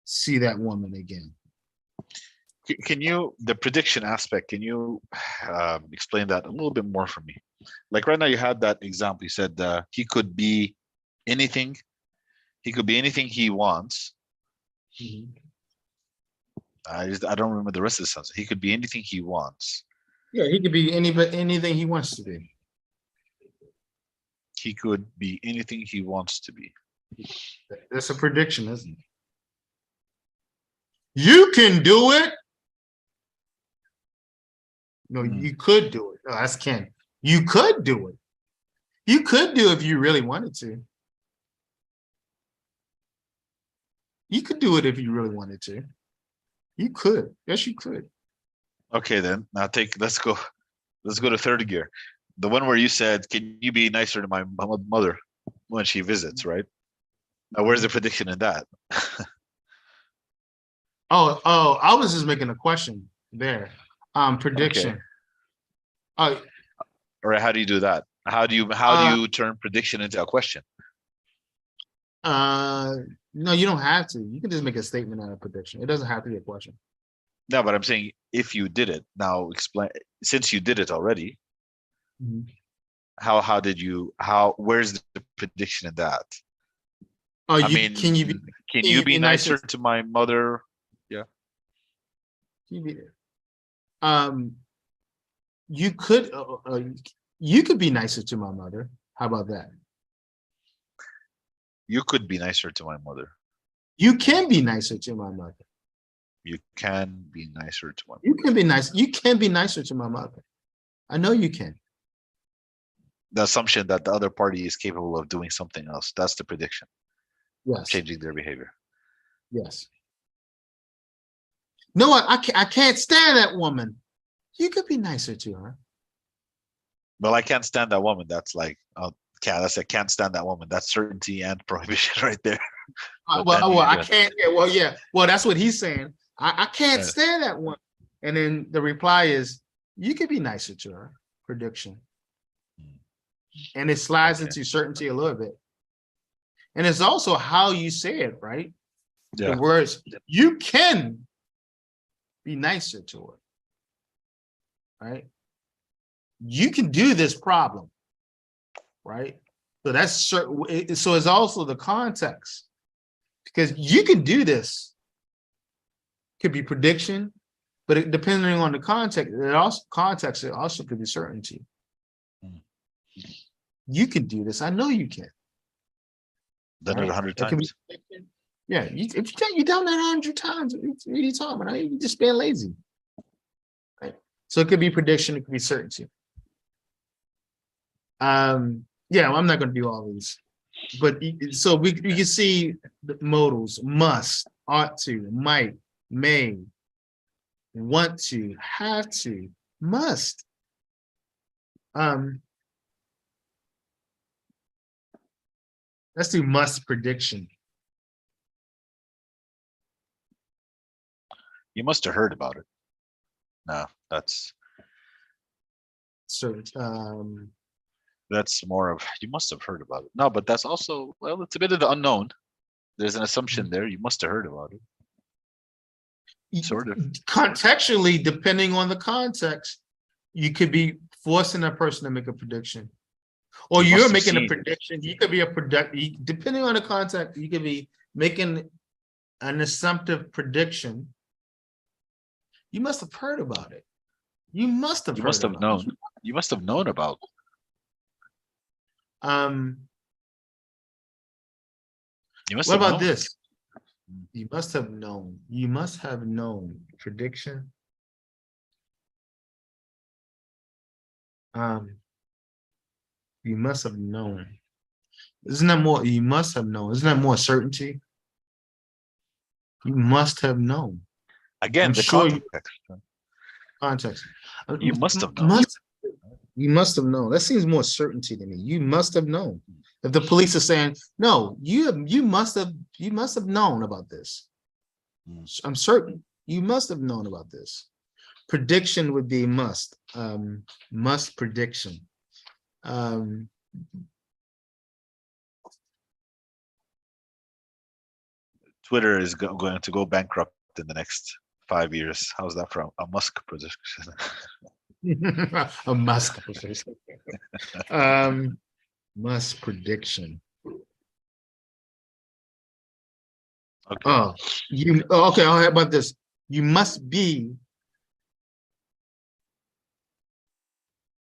see that woman again. Can you, the prediction aspect, can you explain that a little bit more for me? Like right now you had that example, you said he could be anything. He could be anything he wants. Mhm. I don't remember the rest of the sentence. He could be anything he wants. Yeah, he could be anything he wants to be. He could be anything he wants to be. That's a prediction, isn't it? You can do it. No, you could do it. No, that's Ken. You could do it. You could do it if you really wanted to. You could do it if you really wanted to. You could. Yes, you could. Okay, then now let's go to third gear. The one where you said, can you be nicer to my mother when she visits, right? Now, where's the prediction in that? Oh, I was just making a question there. Prediction. Okay. Oh, All right, how do you do that? How do you turn prediction into a question? no, you don't have to. You can just make a statement out of prediction. It doesn't have to be a question. No, but I'm saying if you did it, now explain, since you did it already, where's the prediction in that? Oh, Can you be nicer to my mother? Yeah. You could be nicer to my mother. How about that? You could be nicer to my mother. You can be nicer to my mother. You can be nicer to my mother. You can be nice. You can be nicer to my mother. I know you can. The assumption that the other party is capable of doing something else. That's the prediction. Yes. Changing their behavior. Yes. No, I can't stand that woman. You could be nicer to her. Well, I can't stand that woman. That's like, that's I can't stand that woman. That's certainty and prohibition right there. I can't. Yeah, well, yeah. Well, that's what he's saying. I can't stand that one. And then the reply is, you could be nicer to her. Prediction. And it slides into certainty a little bit. And it's also how you say it, right? Yeah. The words, you can be nicer to her, right? You can do this problem, right? So that's certain. So it's also the context, because you can do this. Could be prediction, but depending on the context, it also could be certainty. You can do this. I know you can. Done it 100 times. Yeah, if you can't, you done that 100 times. What are you talking about? You just being lazy. Right. So it could be prediction, it could be certainty. Yeah, I'm not going to do all these, but so we can see the modals: must, ought to, might, may, want to, have to, must. Let's do must prediction. You must have heard about it. No, that's So that's more of, you must have heard about it. No, but that's also, well, it's a bit of the unknown. There's an assumption there. You must have heard about it. Sort of. Contextually, depending on the context, you could be forcing a person to make a prediction, or you're making a prediction. You could be depending on the context, you could be making an assumptive prediction. You must have heard about it. You must have known. You must have known about. What about this? You must have known. You must have known. Prediction. You must have known. Isn't that more? You must have known. Isn't that more certainty? You must have known. Again, I'm the sure you context. context. You must have known. You must have known. That seems more certainty to me. You must have known. If the police are saying, no, you must have known about this. I'm certain you must have known about this. Prediction would be must. Must prediction. Twitter is going to go bankrupt in the next 5 years. How's that from a Musk prediction? A must prediction. Must prediction. Okay. Oh, okay. How about this? You must be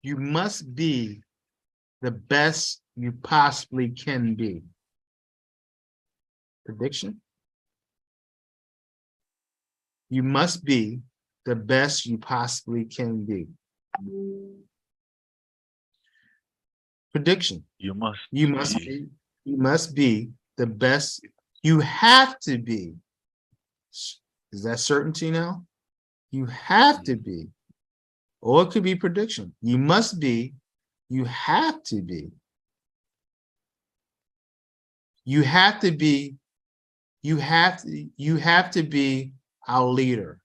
the best you possibly can be. Prediction. You must be the best you possibly can be. Prediction. You must be the best. You have to be. Is that certainty now? You have to be. Or it could be prediction. You must be. You have to be. You have to be. You have to be our leader.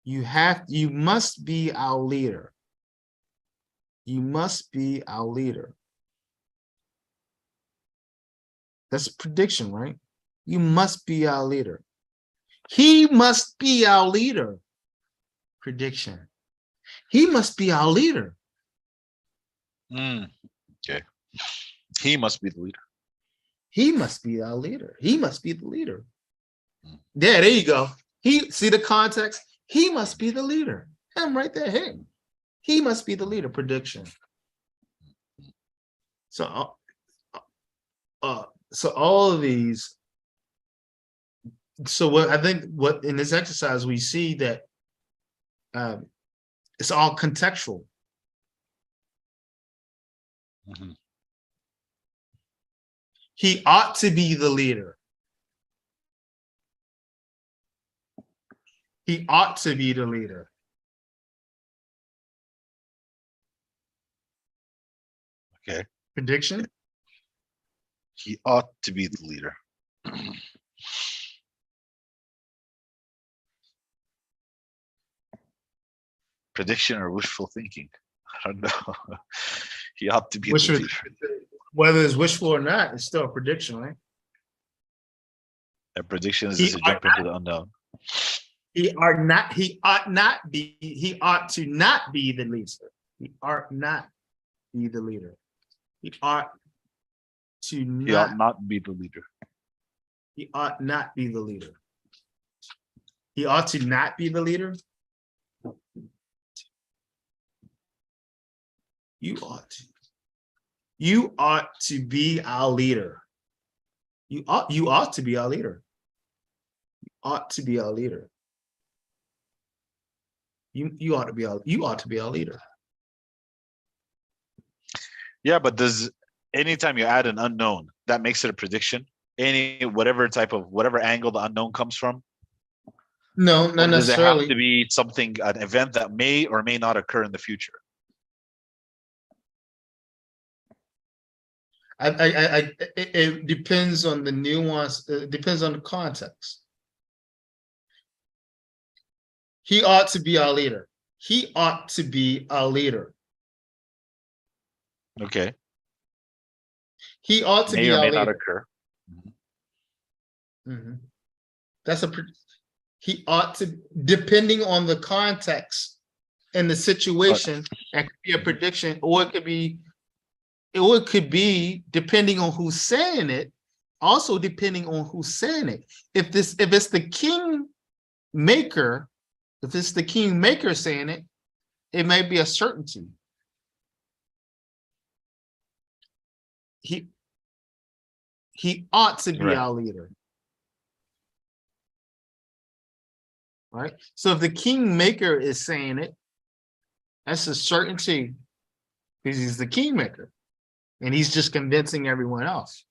You must be our leader. You must be our leader. That's a prediction, right? You must be our leader. He must be our leader. Prediction. He must be our leader. Okay. He must be the leader. He must be our leader. He must be the leader. Yeah, there you go. See the context? He must be the leader. Him right there, him. He must be the leader. Prediction. So all of these. So what I think in this exercise we see that it's all contextual. He ought to be the leader. He ought to be the leader. Okay. Prediction. He ought to be the leader. Prediction or wishful thinking? I don't know. He ought to be the leader. Whether it's wishful or not, it's still a prediction, right? A prediction is just a jump into the unknown. He ought to not be the leader. He ought not be the leader. He ought not be the leader. He ought not be the leader. He ought to not be the leader. You ought to. You ought to be our leader. You ought to be our leader. You ought to be our leader. You ought to be our leader. Yeah, but anytime you add an unknown, that makes it a prediction? Whatever angle the unknown comes from? No, not necessarily. Does it have to be an event that may or may not occur in the future? It depends on the nuance. It depends on the context. He ought to be our leader. He ought to be our leader. Okay. He ought to be our leader. May or may not occur. That's he ought to, depending on the context and the situation, that could be a prediction, or it could be depending on who's saying it, also depending on who's saying it. If it's the king maker, saying it, it may be a certainty. He ought to be our leader. Right? So if the kingmaker is saying it, that's a certainty because he's the kingmaker and he's just convincing everyone else.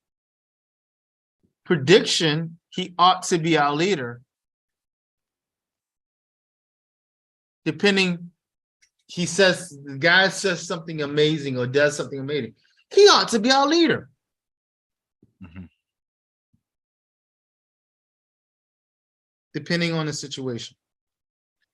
prediction, he ought to be our leader. Depending, the guy says something amazing or does something amazing. He ought to be our leader. Mhm. Depending on the situation.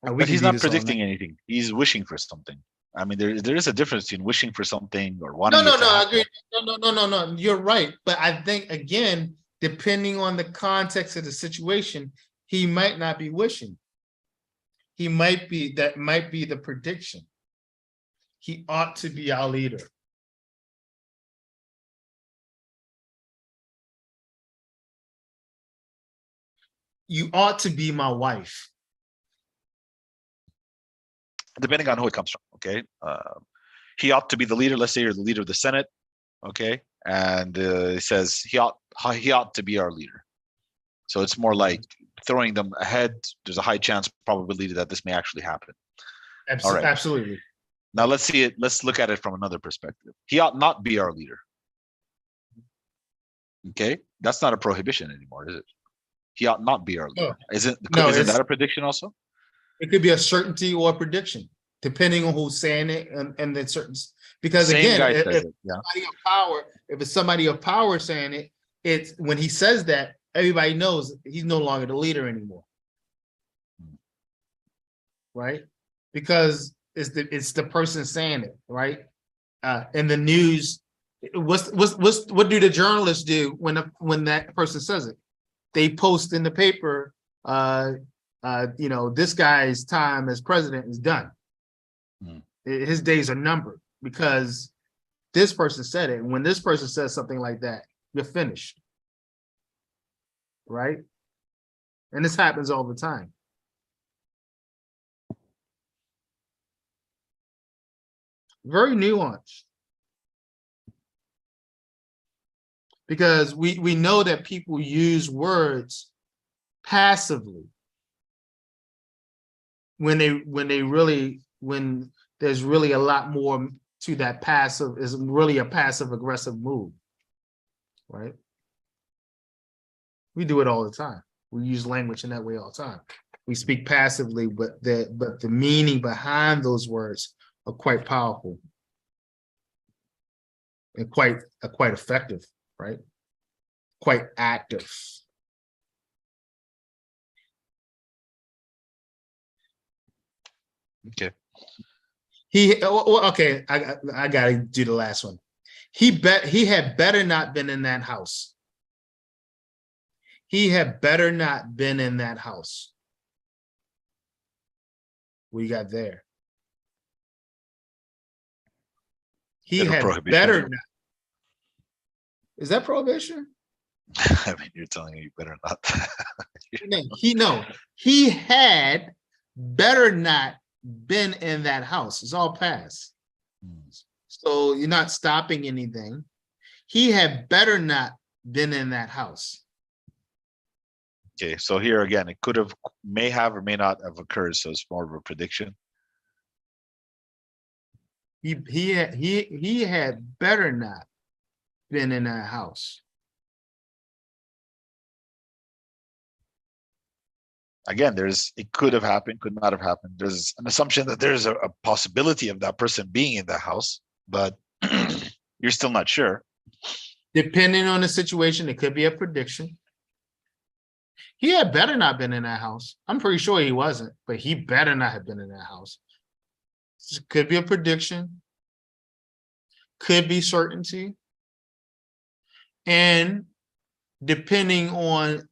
We But can he's do not this all predicting night. anything. He's wishing for something. I mean, there is a difference between wishing for something or No, wanting no, it to no, I happen. agree. No. You're right. But I think, again, depending on the context of the situation, he might not be wishing. That might be the prediction. He ought to be our leader. You ought to be my wife. Depending on who it comes from. Okay. He ought to be the leader. Let's say you're the leader of the Senate. Okay. And it says he ought to be our leader. So it's more like throwing them ahead. There's a high chance probability that this may actually happen. All right. Absolutely. Now let's see it. Let's look at it from another perspective. He ought not be our leader. Okay. That's not a prohibition anymore, is it? He ought not be our leader. Isn't that a prediction also? It could be a certainty or a prediction, depending on who's saying it and then certain. Because Same again, guy if says it. Yeah. it's somebody of power saying it, it's when he says that, everybody knows he's no longer the leader anymore. Right? Because it's the person saying it, right? In the news, what do the journalists do when that person says it? They post in the paper, this guy's time as president is done. His days are numbered because this person said it. And when this person says something like that, you're finished. Right? And this happens all the time. Very nuanced. Because we know that people use words passively when there's really a lot more to that passive, is really a passive aggressive move, right? We do it all the time. We use language in that way all the time. We speak passively, but the meaning behind those words are quite powerful and quite effective, right? Quite active. Okay. Okay. I gotta do the last one. He had better not been in that house. He had better not been in that house. What you got there? He had better not. Is that prohibition? I mean, you're telling me you better not. He had better not been in that house. It's all past. So you're not stopping anything. He had better not been in that house. Okay, so here again, it may have or may not have occurred. So it's more of a prediction. He had better not been in that house. Again, it could have happened, could not have happened. There's an assumption that there's a possibility of that person being in the house, but you're still not sure. Depending on the situation, it could be a prediction. He had better not been in that house. I'm pretty sure he wasn't, but he better not have been in that house. It could be a prediction. Could be certainty. And depending on,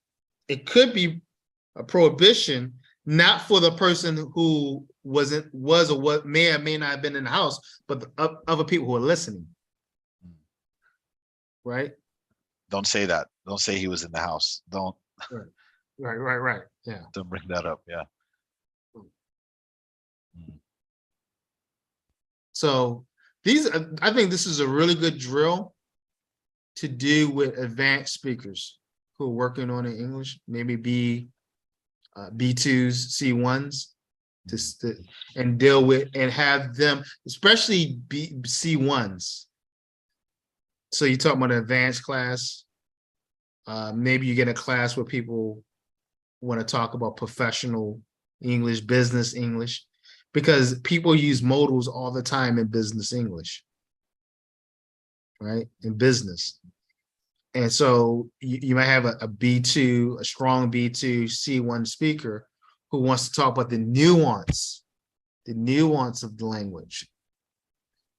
it could be a prohibition, not for the person who was or what may or may not have been in the house, but the other people who are listening. Right? Don't say that. Don't say he was in the house. Don't. Right. Yeah. Don't bring that up. Yeah. So I think this is a really good drill to do with advanced speakers who are working on in English, maybe B2s, C1s, and deal with and have them, especially C1s. So you're talking about an advanced class. Maybe you get a class where people want to talk about professional English, business English, because people use modals all the time in business English, right? In business. And so you might have a B2, a strong B2, C1 speaker who wants to talk about the nuance of the language.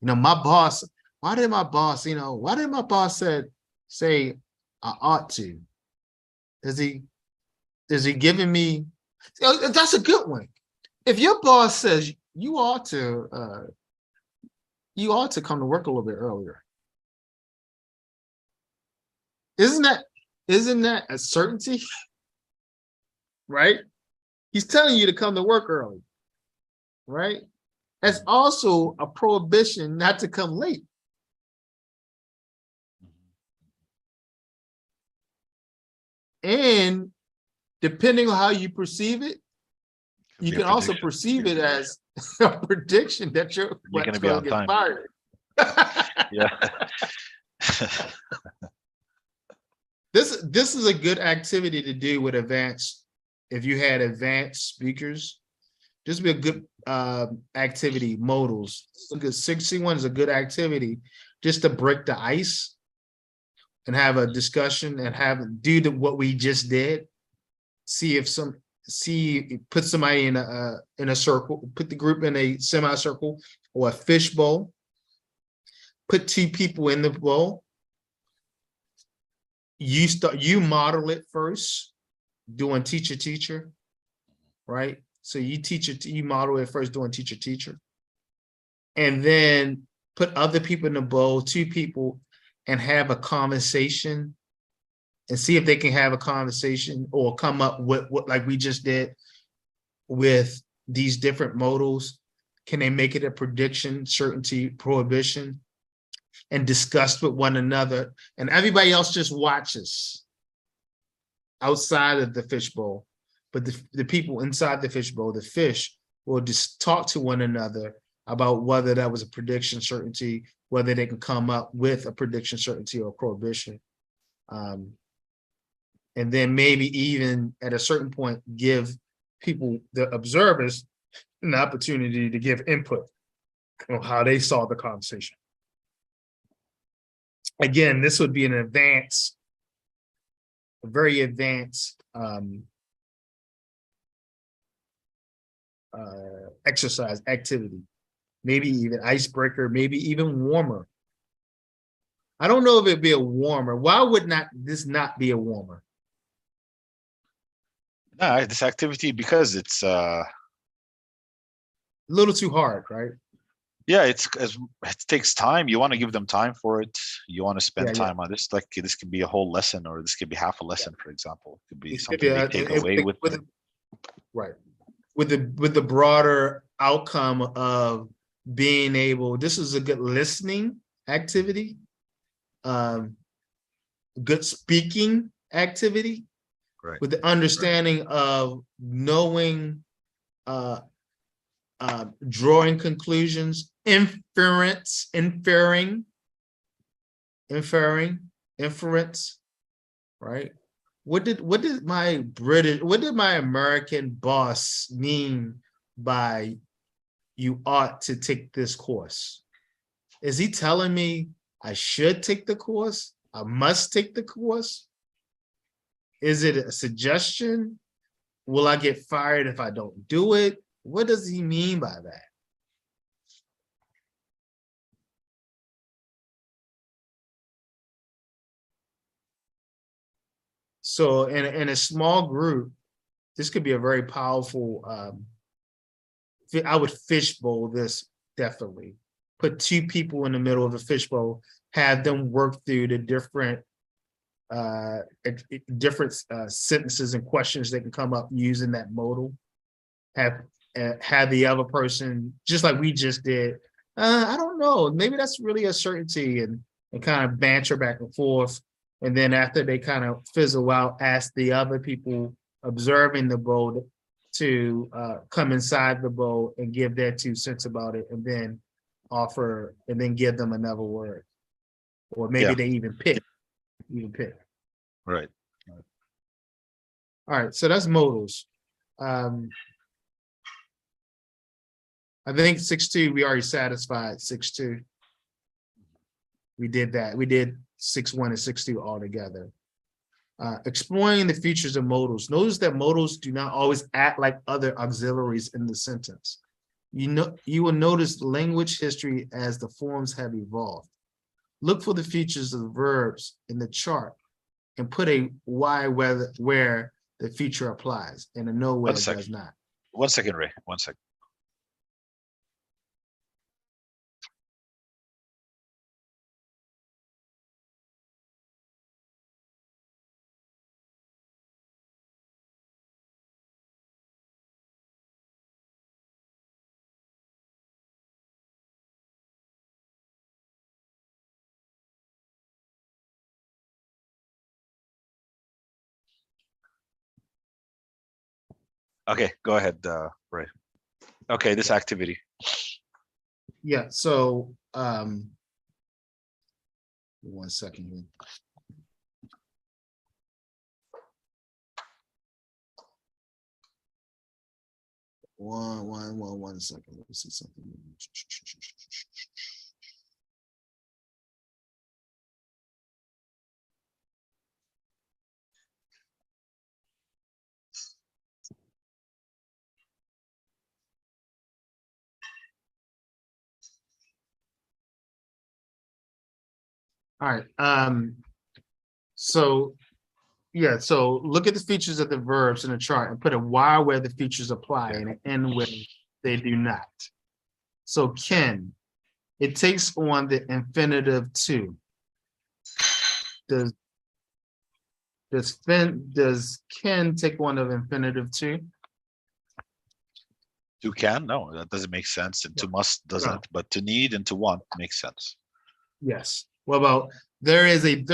My boss, why did my boss say I ought to? Is he giving me, that's a good one. If your boss says you ought to come to work a little bit earlier, isn't that a certainty? Right? He's telling you to come to work early, right? That's also a prohibition not to come late. And depending on how you perceive it, you can also perceive it as a prediction that you're going to be on time. Fired. Yeah. This is a good activity to do with advanced. If you had advanced speakers, this would be a good activity. Modals. Because 61 is a good activity just to break the ice and have a discussion and do what we just did. Put somebody in a circle, put the group in a semicircle or a fish bowl. Put two people in the bowl. You model it first, doing teacher, right? So you model it first, doing teacher, and then put other people in the bowl, two people, and have a conversation, and see if they can have a conversation or come up with what, like we just did with these different modals. Can they make it a prediction, certainty, prohibition, and discuss with one another? And everybody else just watches outside of the fishbowl. But the people inside the fishbowl, the fish, will just talk to one another about whether that was a prediction, certainty, whether they can come up with a prediction, certainty, or prohibition. And then maybe even at a certain point, give people, the observers, an opportunity to give input on how they saw the conversation. Again, this would be a very advanced exercise activity, maybe even icebreaker, maybe even warmer. I don't know if it'd be a warmer. Why would this not be a warmer? No, this activity, because it's a little too hard, right? Yeah, it takes time. You want to give them time for it. You want to spend time on this. Like, this could be a whole lesson, or this could be half a lesson, for example. It could be something they take away with them. Right. With the broader outcome of being able, this is a good listening activity, good speaking activity, right, with the understanding of knowing, drawing conclusions, inference, right? What did my American boss mean by you ought to take this course? Is he telling me I should take the course? I must take the course? Is it a suggestion? Will I get fired if I don't do it? What does he mean by that? So in a small group, this could be a very powerful, I would fishbowl this, definitely. Put two people in the middle of a fishbowl, have them work through the different sentences and questions that can come up using that modal. Have the other person, just like we just did, I don't know, maybe that's really a certainty, and kind of banter back and forth. And then after they kind of fizzle out, ask the other people observing the bowl to come inside the bowl and give their 2 cents about it, and then offer, and then give them another word. Or maybe they even pick. Right. All right, so that's modals. I think 6.2, we already satisfied 6.2. We did that. We did 6.1 and 6.2 all together. Exploring the features of modals. Notice that modals do not always act like other auxiliaries in the sentence. You will notice language history as the forms have evolved. Look for the features of the verbs in the chart and put a Y where the feature applies and a no where it does not. 1 second, Ray. 1 second. Okay, go ahead, Ray. Okay, this activity. Yeah, so 1 second here. One second. Let me see something. All right. So yeah, so look at the features of the verbs in the chart and put a Y where the features apply and an N where they do not. So can, it takes on the infinitive to. Does can take on the infinitive to? To can, no, that doesn't make sense. And to must doesn't, but to need and to want makes sense. Yes. What about there is a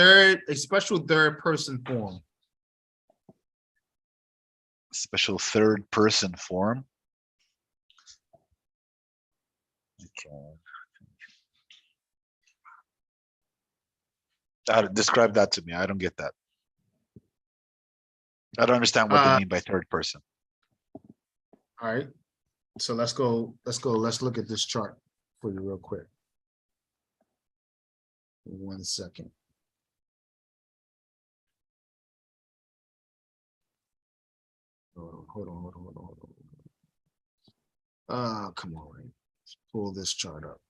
special third person form? Special third person form. Okay. Describe that to me. I don't get that. I don't understand what they mean by third person. All right. So let's look at this chart for you real quick. 1 second. Hold on. Come on. Let's pull this chart up.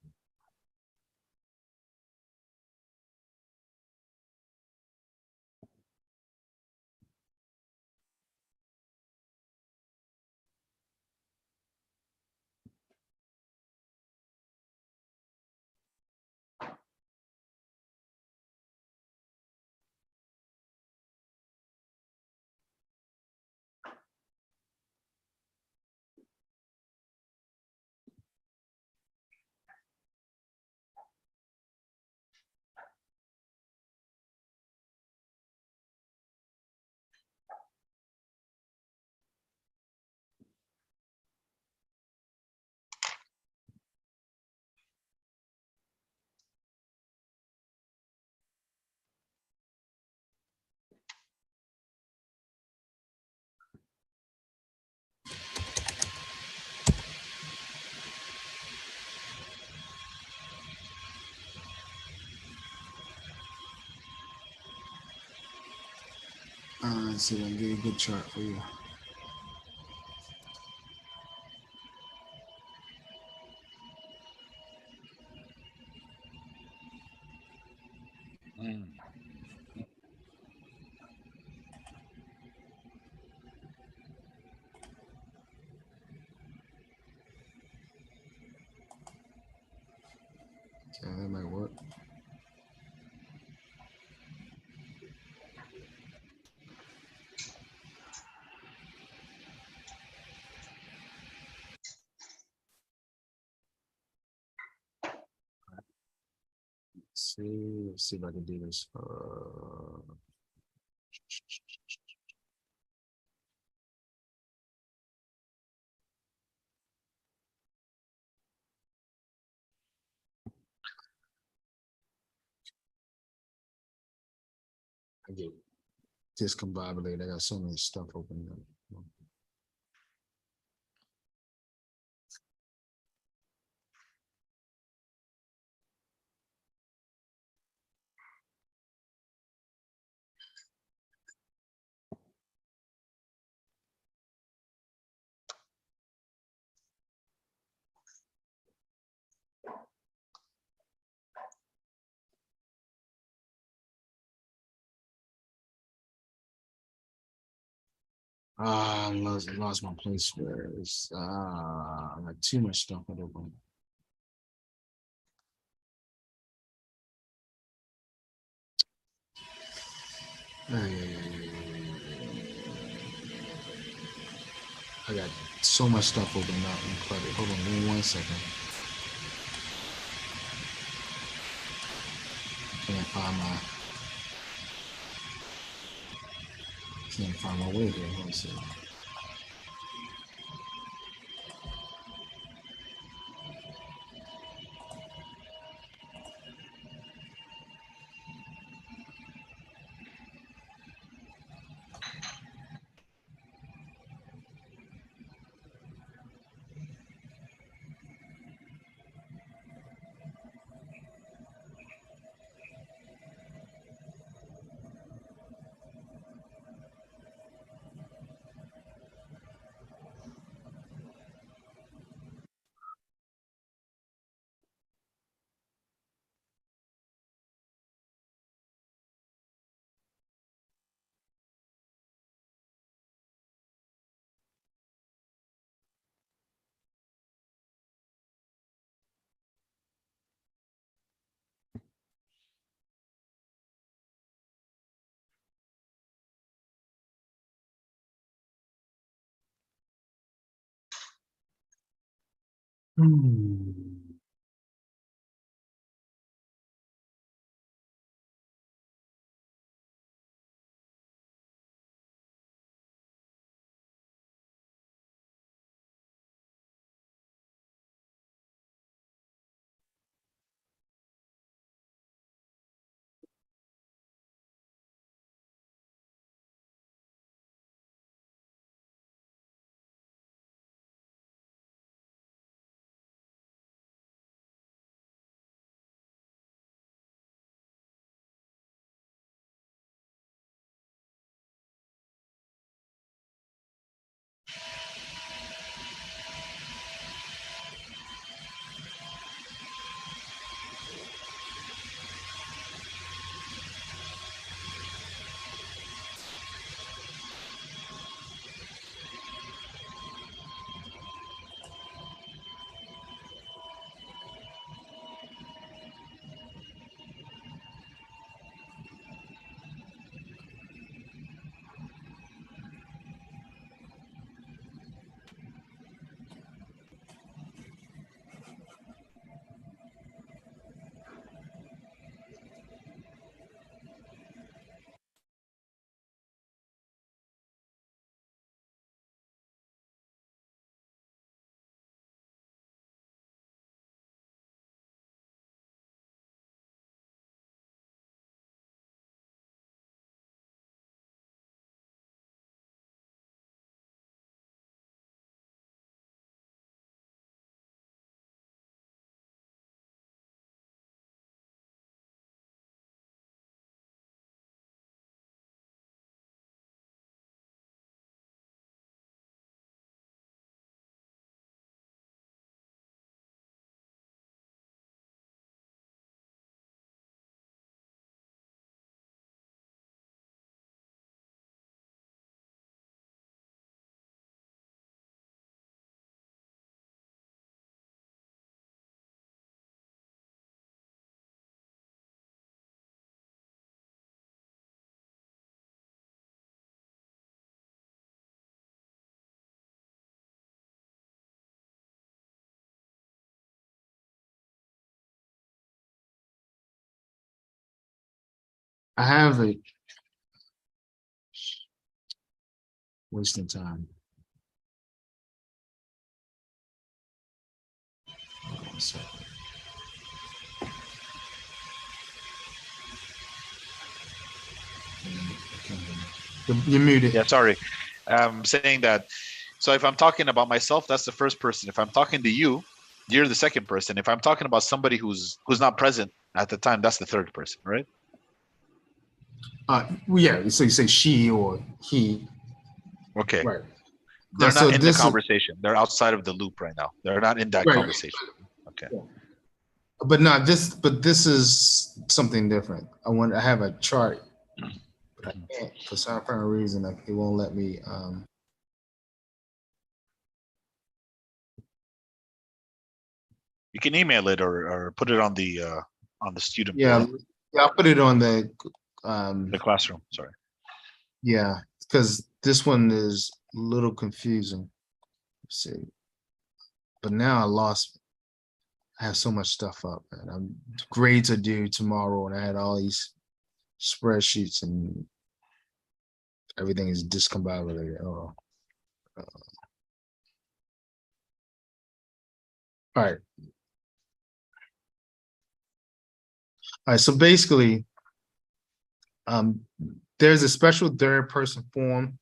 Let's see if I can get a good chart for you. Okay, that might work. Let's see if I can do this. I get it. discombobulated. I got so many stuff open up. I lost my place where it's I got too much stuff open. I got so much stuff open up and cluttered. Hold on, give me 1 second. Can't find my way here. Let me see. I have it. Wasting time. Hold on 1 second. Okay. You're muted. Yeah, sorry. I'm saying that. So if I'm talking about myself, that's the first person. If I'm talking to you, you're the second person. If I'm talking about somebody who's not present at the time, that's the third person, right? Well, yeah, so you say she or he, Okay. right? They're So not in the this is conversation. They're outside of the loop right now. They're not in that right, conversation. Okay. but not this. But this is something different. I have a chart, but I can't for some apparent reason. It won't let me. You can email it or put it on the student Yeah, portal, yeah. I'll put it on the classroom. Sorry. yeah, because this one is a little confusing. Let's see, but now I lost. I have so much stuff up, and grades are due tomorrow, and I had all these spreadsheets, and everything is discombobulated. Oh, all right. All right. So basically, um, there's a special third person form.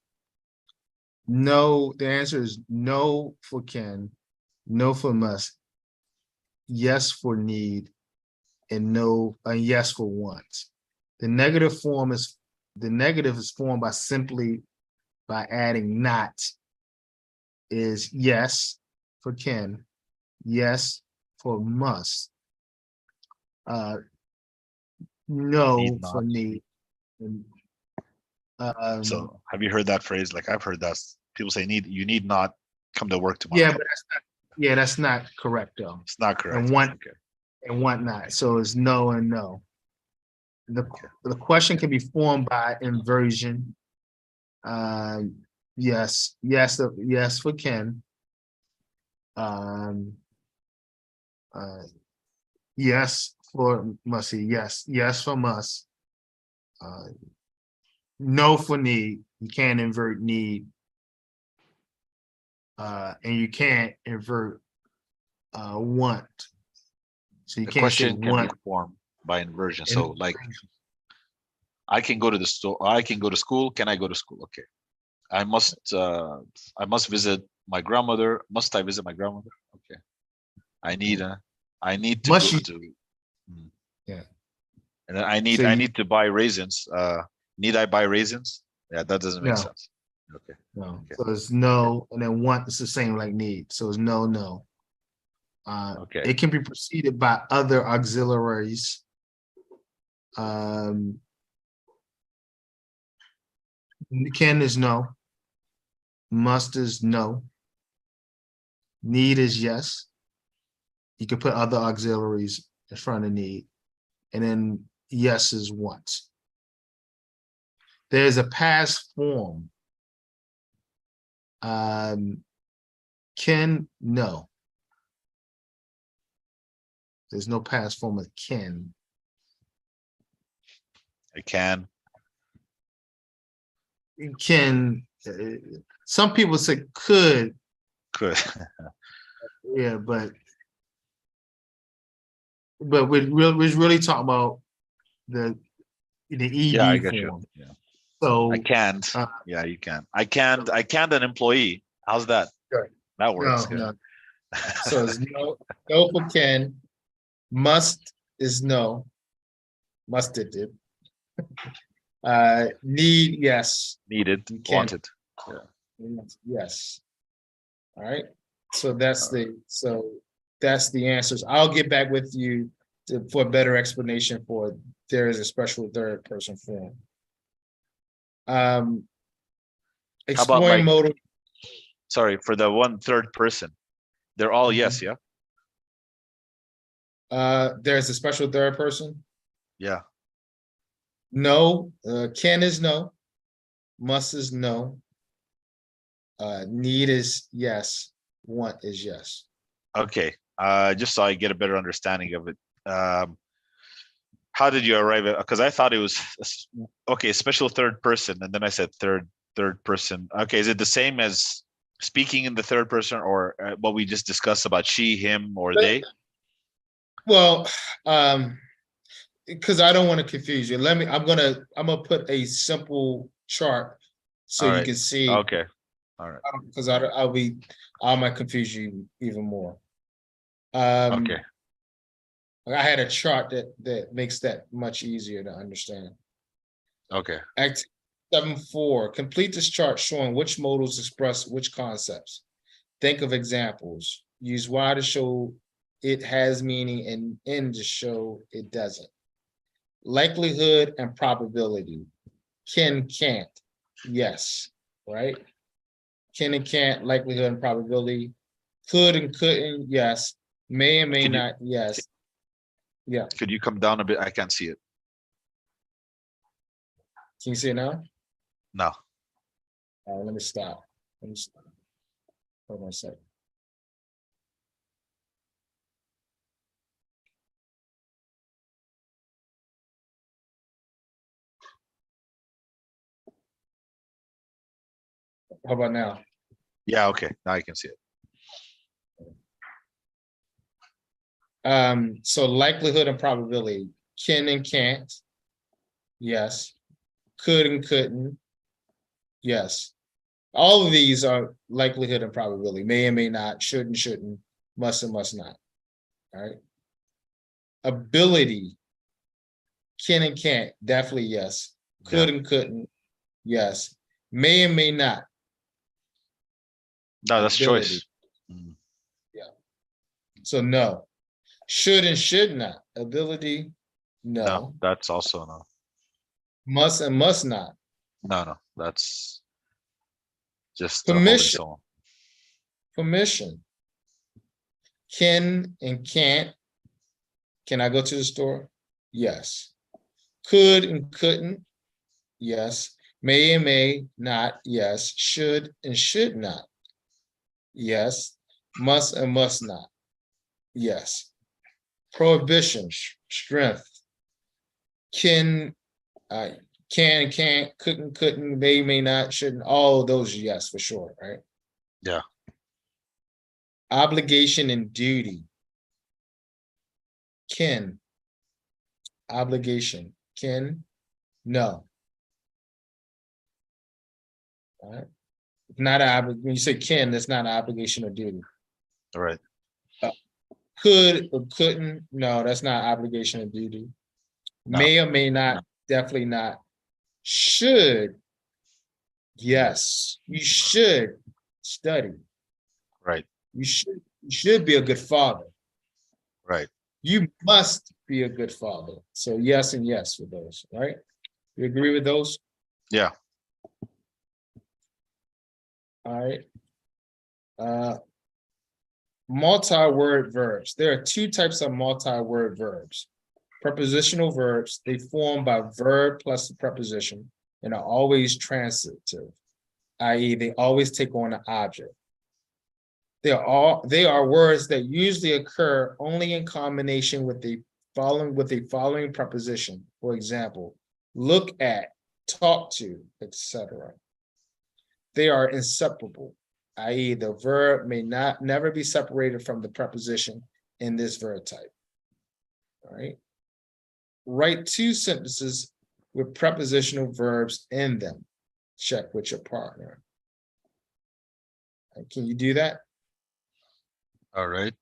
No, the answer is no for can, no for must, yes for need, and no, yes for want. The negative form is the negative is formed by simply by adding not is yes for can, yes for must, Need no for not. need. And, So have you heard that phrase? Like I've heard that people say you need not come to work yeah, tomorrow. but that's not correct though. It's not correct. And Okay. whatnot. So it's no and no. The question can be formed by inversion. Yes, yes for can. Um, yes for must. Yes for must. Uh, no for need. You can't invert need. And you can't invert want. So you The can't say question can be want. formed by inversion. And So like I can go to the store. I can go to school. Can I go to school? Okay. I must visit my grandmother. Must I visit my grandmother? Okay. I need I need to go must you? to mm. Yeah. And then So I you need to buy raisins. Need I buy raisins? Yeah, that doesn't make no. sense. Okay. No, Okay. so it's no, and then want is the same like need. So it's no, no. Okay. It can be preceded by other auxiliaries. Um, can is no, must is no, need is yes. You can put other auxiliaries in front of need, and then yes is want. There's a past form. Can no. There's no past form of can. I can. Can some people say could, Could. yeah, but we're really talking about the Yeah, I ED get you. form. Yeah. I So can't. uh, Yeah, you can. I can't an employee. How's that? Good. That works. No, Good. no. So it's no for can, must is no, must it did. Need yes, Needed, you can wanted. Yeah. yes. All right. So that's Uh, the answers. I'll get back with you for a better explanation for there is a special third person form. how about Exploring like, modal. sorry, for the one third person, they're all yes, yeah? There's a special third person. Yeah. No, can is no, must is no, need is yes, want is yes. Okay. Just so I get a better understanding of it. How did you arrive at? Because I thought it was okay, special third person, and then I said third person. Okay, is it the same as speaking in the third person, or what we just discussed about she, him, or they? Well, because I don't want to confuse you. I'm gonna put a simple chart so All you right. can see, Okay. All right. because I might confuse you even more. Okay. I had a chart that makes that much easier to understand. Okay. Act 7.4, complete this chart showing which modals express which concepts. Think of examples. Use Y to show it has meaning and N to show it doesn't. Likelihood and probability. Can, can't. Yes, right? Can and can't, likelihood and probability. Could and couldn't, yes. May and may Can you not, yes. Yeah, could you come down a bit? I can't see it. can you see it now? No. All right, let me stop. Let me stop. Hold on a second. How about now? Yeah, okay. Now I can see it. So likelihood and probability, can and can't. Yes. Could and couldn't. Yes. All of these are likelihood and probability, may and may not, should and shouldn't, must and must not. All right. Ability, can and can't, definitely yes. Could Yeah. and couldn't, yes. May and may not. No, that's Ability. choice. Mm. So no. Should and should not. Ability, No, no. that's also no. Must and must not. No, that's just holding Permission. someone. Permission. Can and can't. Can I go to the store? Yes. Could and couldn't. Yes. May and may not. Yes. Should and should not. Yes. Must and must not. Yes. Prohibition, strength. Can and can't, couldn't, may not, shouldn't, all of those yes for sure, right? Yeah. Obligation and duty. Can. Obligation. Can. No. All right. Not when you say can, that's not an obligation or duty. All right. Could or couldn't, no, that's not obligation or duty. No. May or may not, definitely not. Should, yes, you should study. Right. You should be a good father. Right. You must be a good father. So yes and yes for those, right? You agree with those? Yeah. All right. Multi-word verbs. There are two types of multi-word verbs. Prepositional verbs, they form by verb plus the preposition and are always transitive, i.e. they always take on an object. They are words that usually occur only in combination with the following preposition. For example, look at, talk to, etc. They are inseparable, i.e. the verb may never be separated from the preposition in this verb type. All right. Write two sentences with prepositional verbs in them. Check with your partner. Can you do that? All right.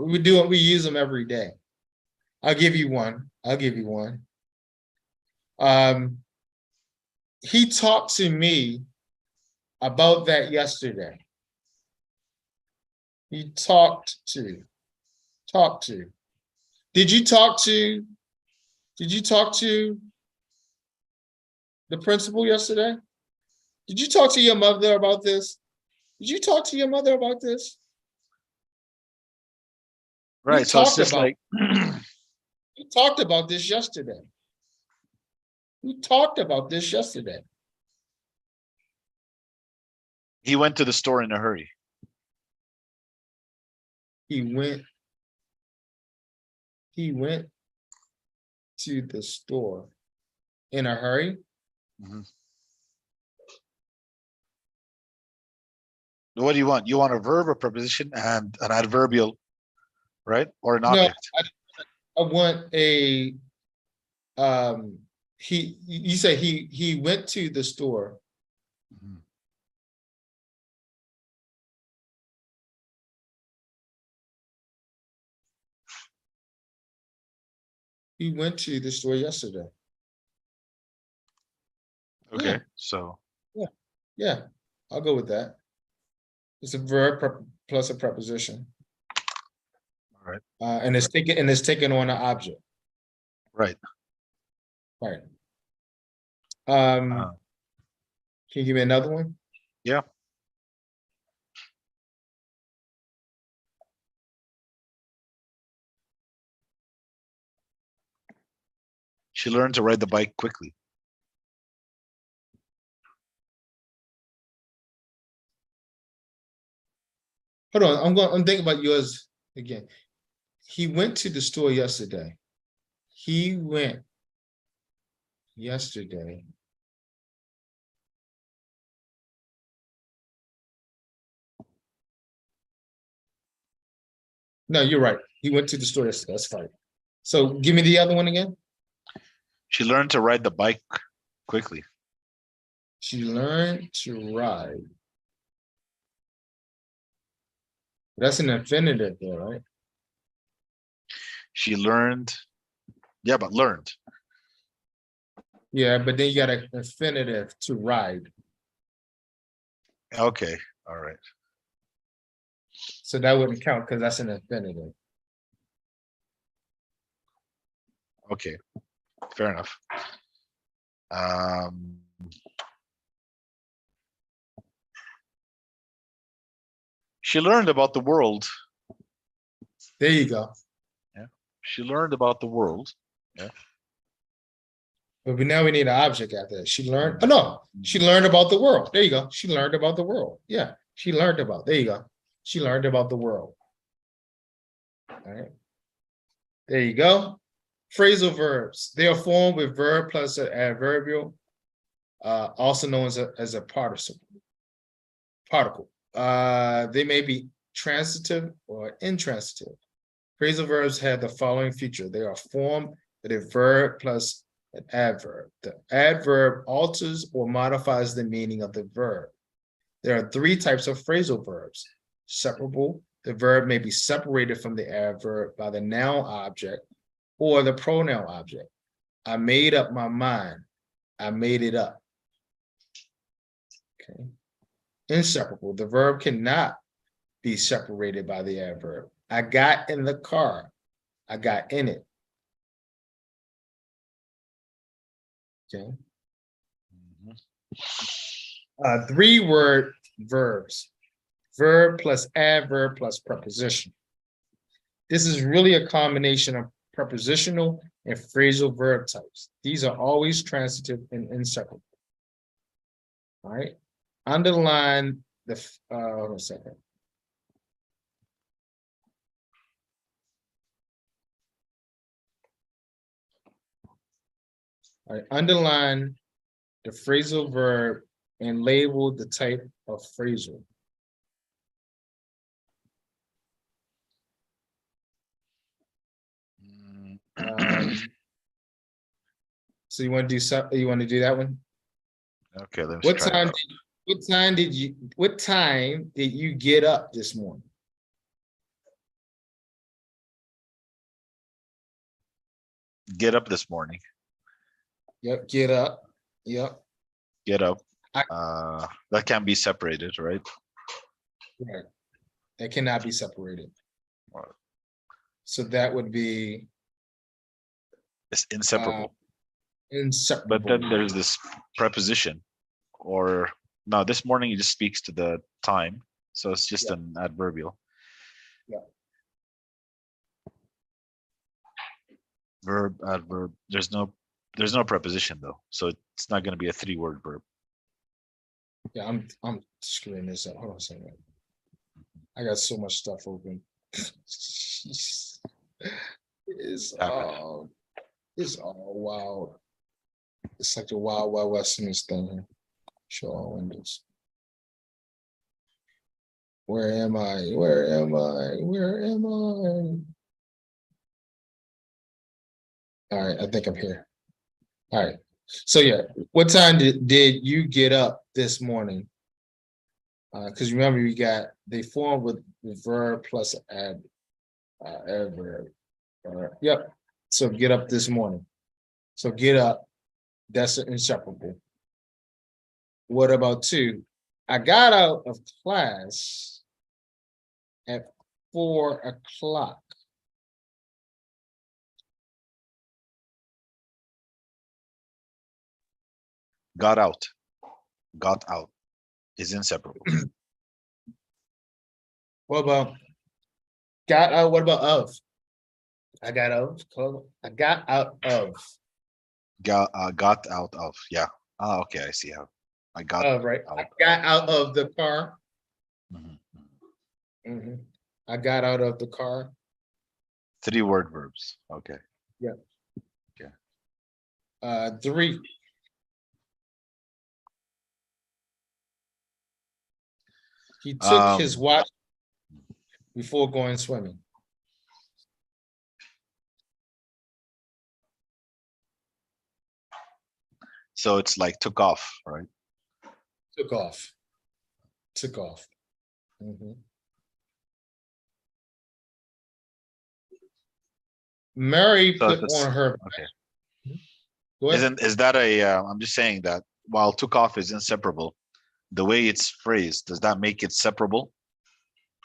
We use them every day. I'll give you one. He talked to me about that yesterday. He talked to. Did you talk to the principal yesterday? Did you talk to your mother about this? Did you talk to your mother about this? Right. So it's just like We talked about this yesterday. We talked about this yesterday. He went to the store in a hurry. He went to the store in a hurry. Mhm. What do you want? You want a verb, a preposition, and an adverbial, right? Or an No, object. I want a, you say he went to the store. Mhm. He went to the store yesterday. Okay, Yeah. so Yeah, I'll go with that. It's a verb plus a preposition. all right, And it's taken on an object, right. right? Uh, Can you give me another one? yeah. She learned to ride the bike quickly. Hold on, I'm thinking about yours again. He went to the store yesterday. He went yesterday. No, you're right. He went to the store yesterday. That's fine. So give me the other one again. She learned to ride the bike quickly. She learned to ride. That's an infinitive there, right? She learned, yeah, but learned. Yeah, but then you got an infinitive to ride. Okay, all right. So that wouldn't count because that's an infinitive. Okay, fair enough. Um, she learned about the world. There you go. She learned about the world. But now we need an object after that. She learned, oh no, she learned about the world. There you go. She learned about the world. Yeah, she learned about, there you go. She learned about the world. All right. There you go. Phrasal verbs. They are formed with verb plus an adverbial, also known as a participle. They may be transitive or intransitive. Phrasal verbs have the following feature. They are formed with a verb plus an adverb. The adverb alters or modifies the meaning of the verb. There are three types of phrasal verbs. Separable. The verb may be separated from the adverb by the noun object or the pronoun object. I made up my mind. I made it up. Okay. Inseparable. The verb cannot be separated by the adverb. I got in the car. I got in it. Okay. Three-word verbs. Verb plus adverb plus preposition. This is really a combination of prepositional and phrasal verb types. These are always transitive and inseparable. All right. Underline the, hold on a second. All right, underline the phrasal verb and label the type of phrasal. So you want to do something? You want to do that one? Okay, let's What try it time? out. What time did you get up this morning? Get up this morning. Yep, get up. Yep. Get up. I- That can be separated, right? Right. That cannot be separated. Right. So that would be It's inseparable. inseparable. But then there's this preposition, or no, this morning it just speaks to the time. So it's just Yeah. an adverbial. Yeah. Verb, adverb. There's no preposition though. So it's not going to be a three-word verb. Yeah, I'm screwing this up. Hold on a second. I got so much stuff open. Jeez. It's Happened. all wild. It's like the wild west in this thing here. Show all windows. Where am I? Where am I? Where am I? All right, I think I'm here. All right. So yeah, what time did you get up this morning? Because remember, you got they form with the verb plus adverb. Yep. So get up this morning. So get up. That's inseparable. What about two? I got out of class at 4 o'clock. Got out. Got out is inseparable. What about got out? What about of? I got out. I got out of. Got out of. Yeah. Ah, okay. I see how. I got Of, right. out. I got out of the car. Mhm. I got out of the car. 3-word verbs. Okay. Yeah. Okay. 3. He took his watch before going swimming. So it's like took off, right? Took off. Took off. Mary So put it's on her. okay. Go ahead. Is that a? I'm just saying that while took off is inseparable, the way it's phrased, does that make it separable?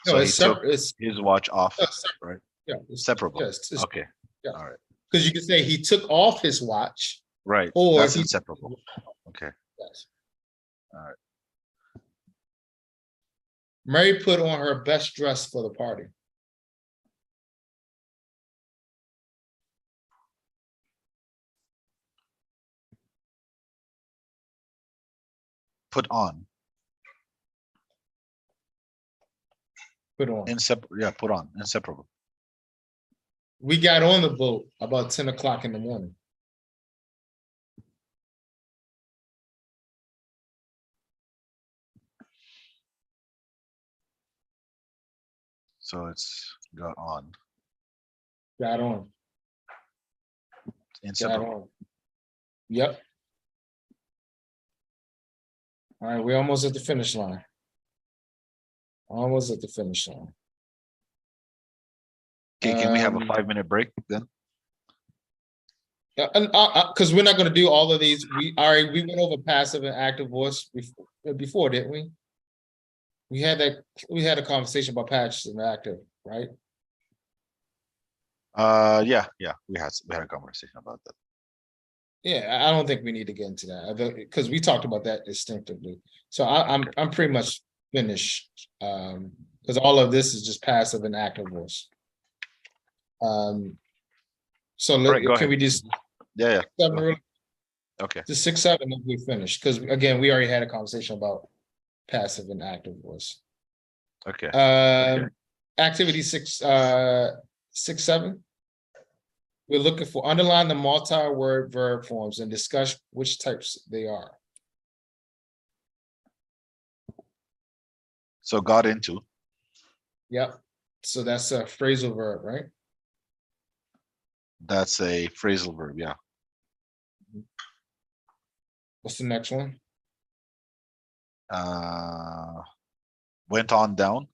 No, So it's he took separate. It's his watch off, separate. right? Yeah, it's Separable. Yes, Okay. yeah. All right. Because you can say he took off his watch, Right. or That's he. inseparable. Okay. Yes. All right. Mary put on her best dress for the party. Put on. Put on. Inseparable. Yeah. Put on. Inseparable. We got on the boat about 10 o'clock in the morning. So it's got on. Got on. Got Inseparable. on. Yep. All right, we're almost at the finish line. Almost at the finish line. Okay. Can we have a 5-minute break then? Because we're not going to do all of these. We went over passive and active voice before, didn't we? We had a conversation about passive and active, right? Yeah. We had a conversation about that. Yeah, I don't think we need to get into that because we talked about that instinctively. So I'm pretty much finished because all of this is just passive and active voice. So All right, go can ahead. we just Yeah. Okay. just 6, 7 and we finished because again we already had a conversation about passive and active voice. Okay. Activity 6, 6, 7. We're looking for underline the multi-word verb forms and discuss which types they are. So got into. Yep. So that's a phrasal verb, right? That's a phrasal verb. Yeah. What's the next one? Went on down.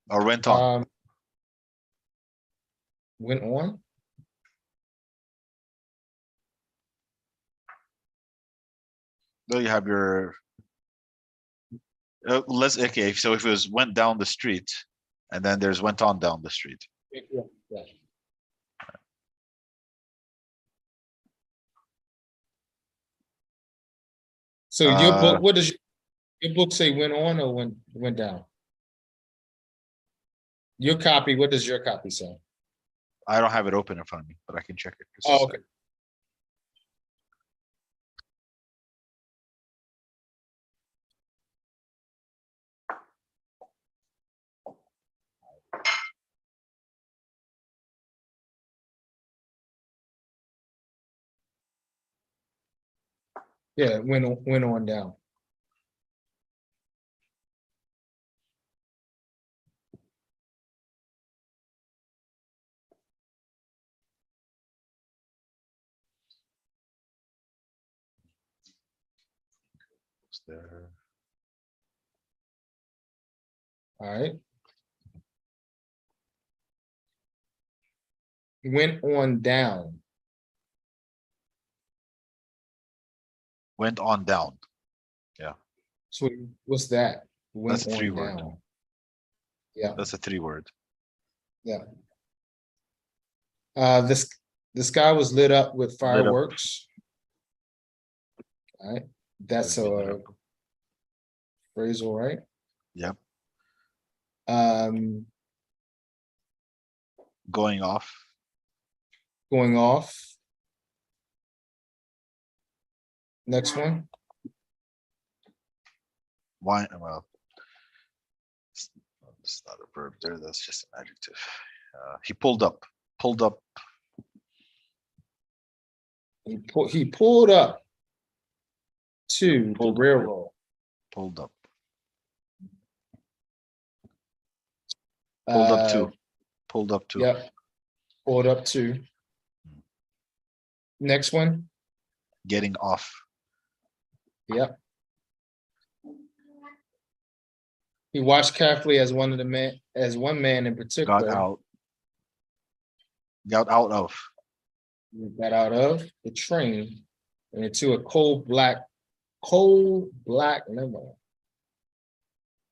Or went on. Went on. Though you have your okay, so if it was went down the street and then there's went on down the street. Yeah. So your book, what does your book say? Went on or went down? Your copy, what does your copy say? I don't have it open in front of me, but I can check it. Oh, okay. Yeah, it went on down. It's there. All right. Went on down. Went on down. So what's that? That's Went a on 3-word. down. Yeah, That's a 3-word. yeah. The sky was lit up with Lit up. fireworks. All right, that's Could be lit a up. phrasal, right? Yep. Um, Going off. going off. Next one. Why? Well, it's not a verb there. That's just an adjective. He pulled up. Pulled up. He pulled up to Pulled the up. railroad. Pulled up. Pulled up to. Pulled up to. Yep. Pulled up to. Next one. Getting off. Yep. He watched carefully as one man in particular Got out. Got out of. got out of the train and into a cold black limo.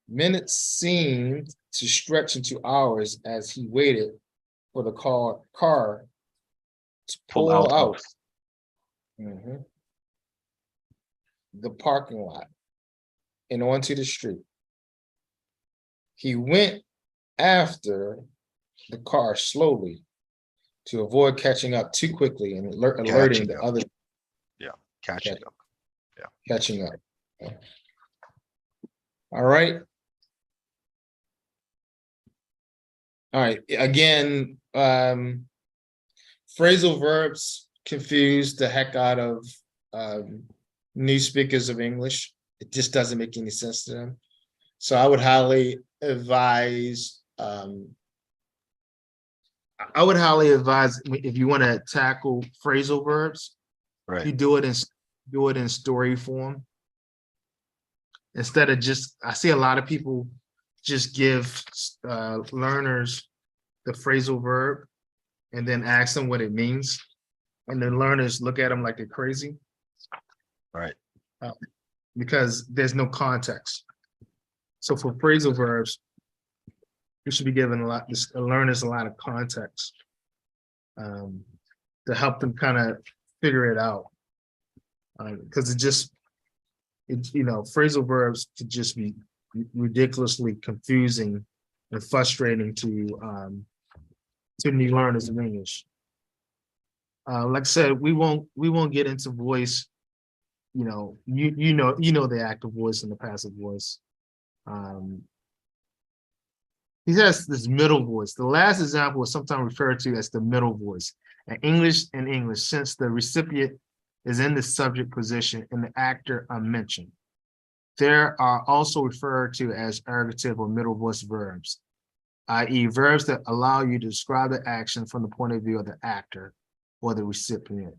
Minutes seemed to stretch into hours as he waited for the car to Pull pull out out. of. The parking lot and onto the street. He went after the car slowly to avoid catching up too quickly and alerting the other. Yeah, catching up. Catching up. Yeah. All right. All right. Again, phrasal verbs confuse the heck out of new speakers of English. It just doesn't make any sense to them. So I would highly advise if you want to tackle phrasal verbs, Right. you do it in story form. Instead of just, I see a lot of people just give learners the phrasal verb and then ask them what it means. And then learners look at them like they're crazy. Right. Because there's no context. So for phrasal verbs, you should be giving learners a lot of context to help them kind of figure it out. Because phrasal verbs could just be ridiculously confusing and frustrating to new learners of English. Like I said, we won't get into voice. You know the active voice and the passive voice. He has this middle voice. The last example is sometimes referred to as the middle voice. In English, since the recipient is in the subject position and the actor unmentioned. There are also referred to as ergative or middle voice verbs, i.e. verbs that allow you to describe the action from the point of view of the actor or the recipient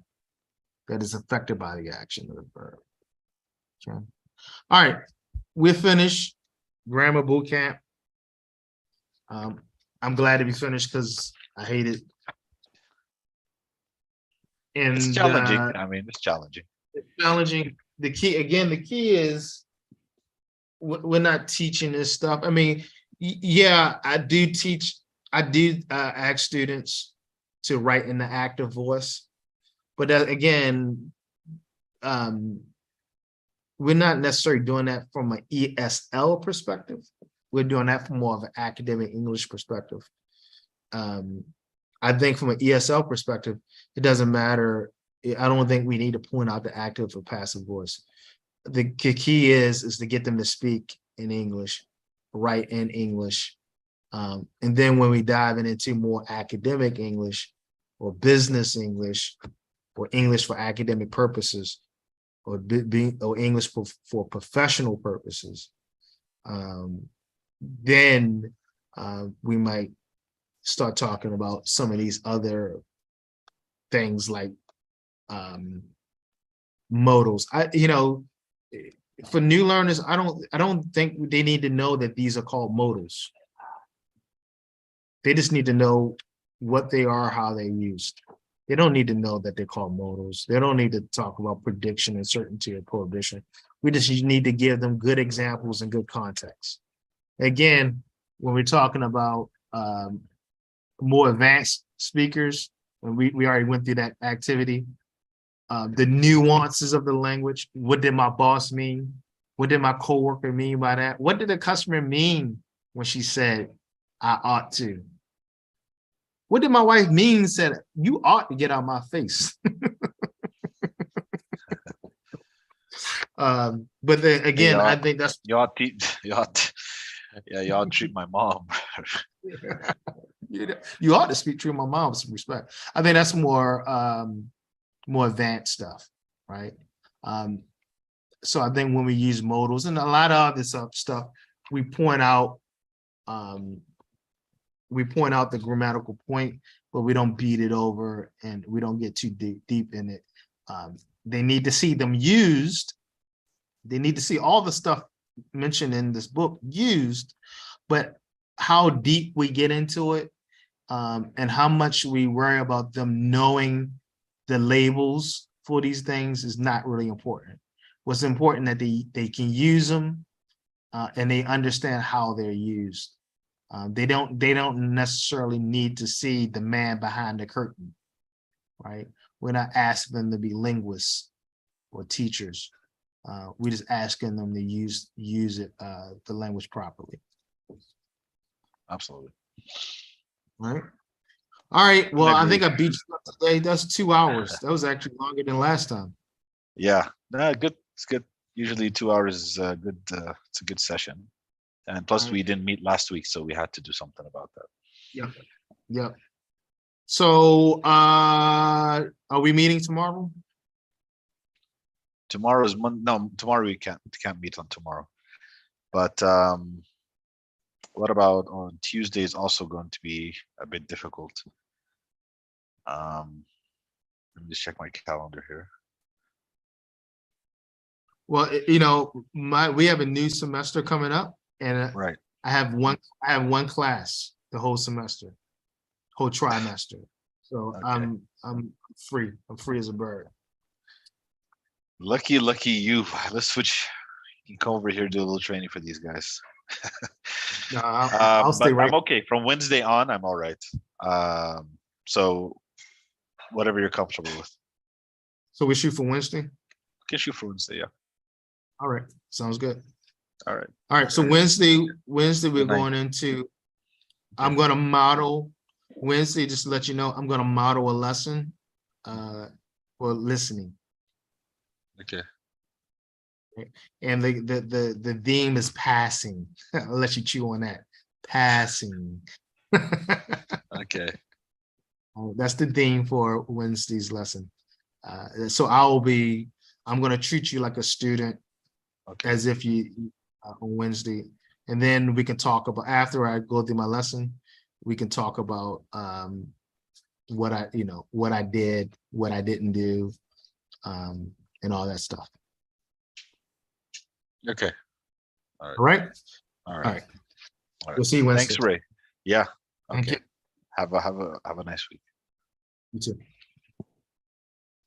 that is affected by the action of the verb. Okay. All right, we're finished. Grammar boot camp. I'm glad to be finished because I hate it. And It's challenging. I mean, it's challenging. It's challenging. The key is we're not teaching this stuff. I mean, yeah, I do ask students to write in the active voice, but again, we're not necessarily doing that from an ESL perspective. We're doing that from more of an academic English perspective. I think from an ESL perspective, it doesn't matter. I don't think we need to point out the active or passive voice. The key is to get them to speak in English, write in English. And then when we dive into more academic English or business English or English for academic purposes, or being or English for professional purposes, then we might start talking about some of these other things like modals. For new learners, I don't think they need to know that these are called modals. They just need to know what they are, how they're used. They don't need to know that they're called modals. They don't need to talk about prediction and certainty or prohibition. We just need to give them good examples and good context. Again, when we're talking about more advanced speakers, and we already went through that activity, the nuances of the language. What did my boss mean? What did my coworker mean by that? What did the customer mean when she said, I ought to? What did my wife mean said, you ought to get out of my face? But then again, I think that's you ought to, yeah, you ought to treat my mom. You ought to speak to my mom with some respect. I think that's more advanced stuff, right? So I think when we use modals and a lot of other stuff, we point out the grammatical point, but we don't beat it over and we don't get too deep in it. They need to see them used. They need to see all the stuff mentioned in this book used, but how deep we get into it and how much we worry about them knowing the labels for these things is not really important. What's important that they can use them and they understand how they're used. They don't necessarily need to see the man behind the curtain, right? We're not asking them to be linguists or teachers. We're just asking them to use it the language properly. Absolutely. Right. All right. Well, I think I beat you up today. That's 2 hours. That was actually longer than last time. Yeah. No, good. It's good. Usually 2 hours is good. It's a good session. And plus, we didn't meet last week, so we had to do something about that. Yeah. Yeah. So, are we meeting tomorrow? Tomorrow is Monday. No, tomorrow we can't meet on tomorrow. But what about on Tuesday is also going to be a bit difficult. Let me just check my calendar here. Well, we have a new semester coming up, and Right. I have one class the whole semester, whole trimester. So Okay. I'm free. I'm free as a bird. Lucky you. Let's switch. You can come over here, do a little training for these guys. No, I'll stay but right. I'm okay. From Wednesday on, I'm all right. So whatever you're comfortable with. So we shoot for Wednesday? Can shoot for Wednesday, yeah. All right. Sounds good. All right. All right. So Wednesday we're Good night. going into, I'm going to model Wednesday, just to let you know, I'm going to model a lesson for listening. Okay. And the theme is passing. I'll let you chew on that. Passing. Okay. That's the theme for Wednesday's lesson. So I'm going to treat you like a student, Okay. as if you on Wednesday, and then we can talk about, after I go through my lesson, we can talk about what I did, what I didn't do, and all that stuff. Okay. All right. All All right. right. All right. We'll see you Wednesday. Thanks, Ray. Yeah. Thank Okay. you. Have a nice week. You too.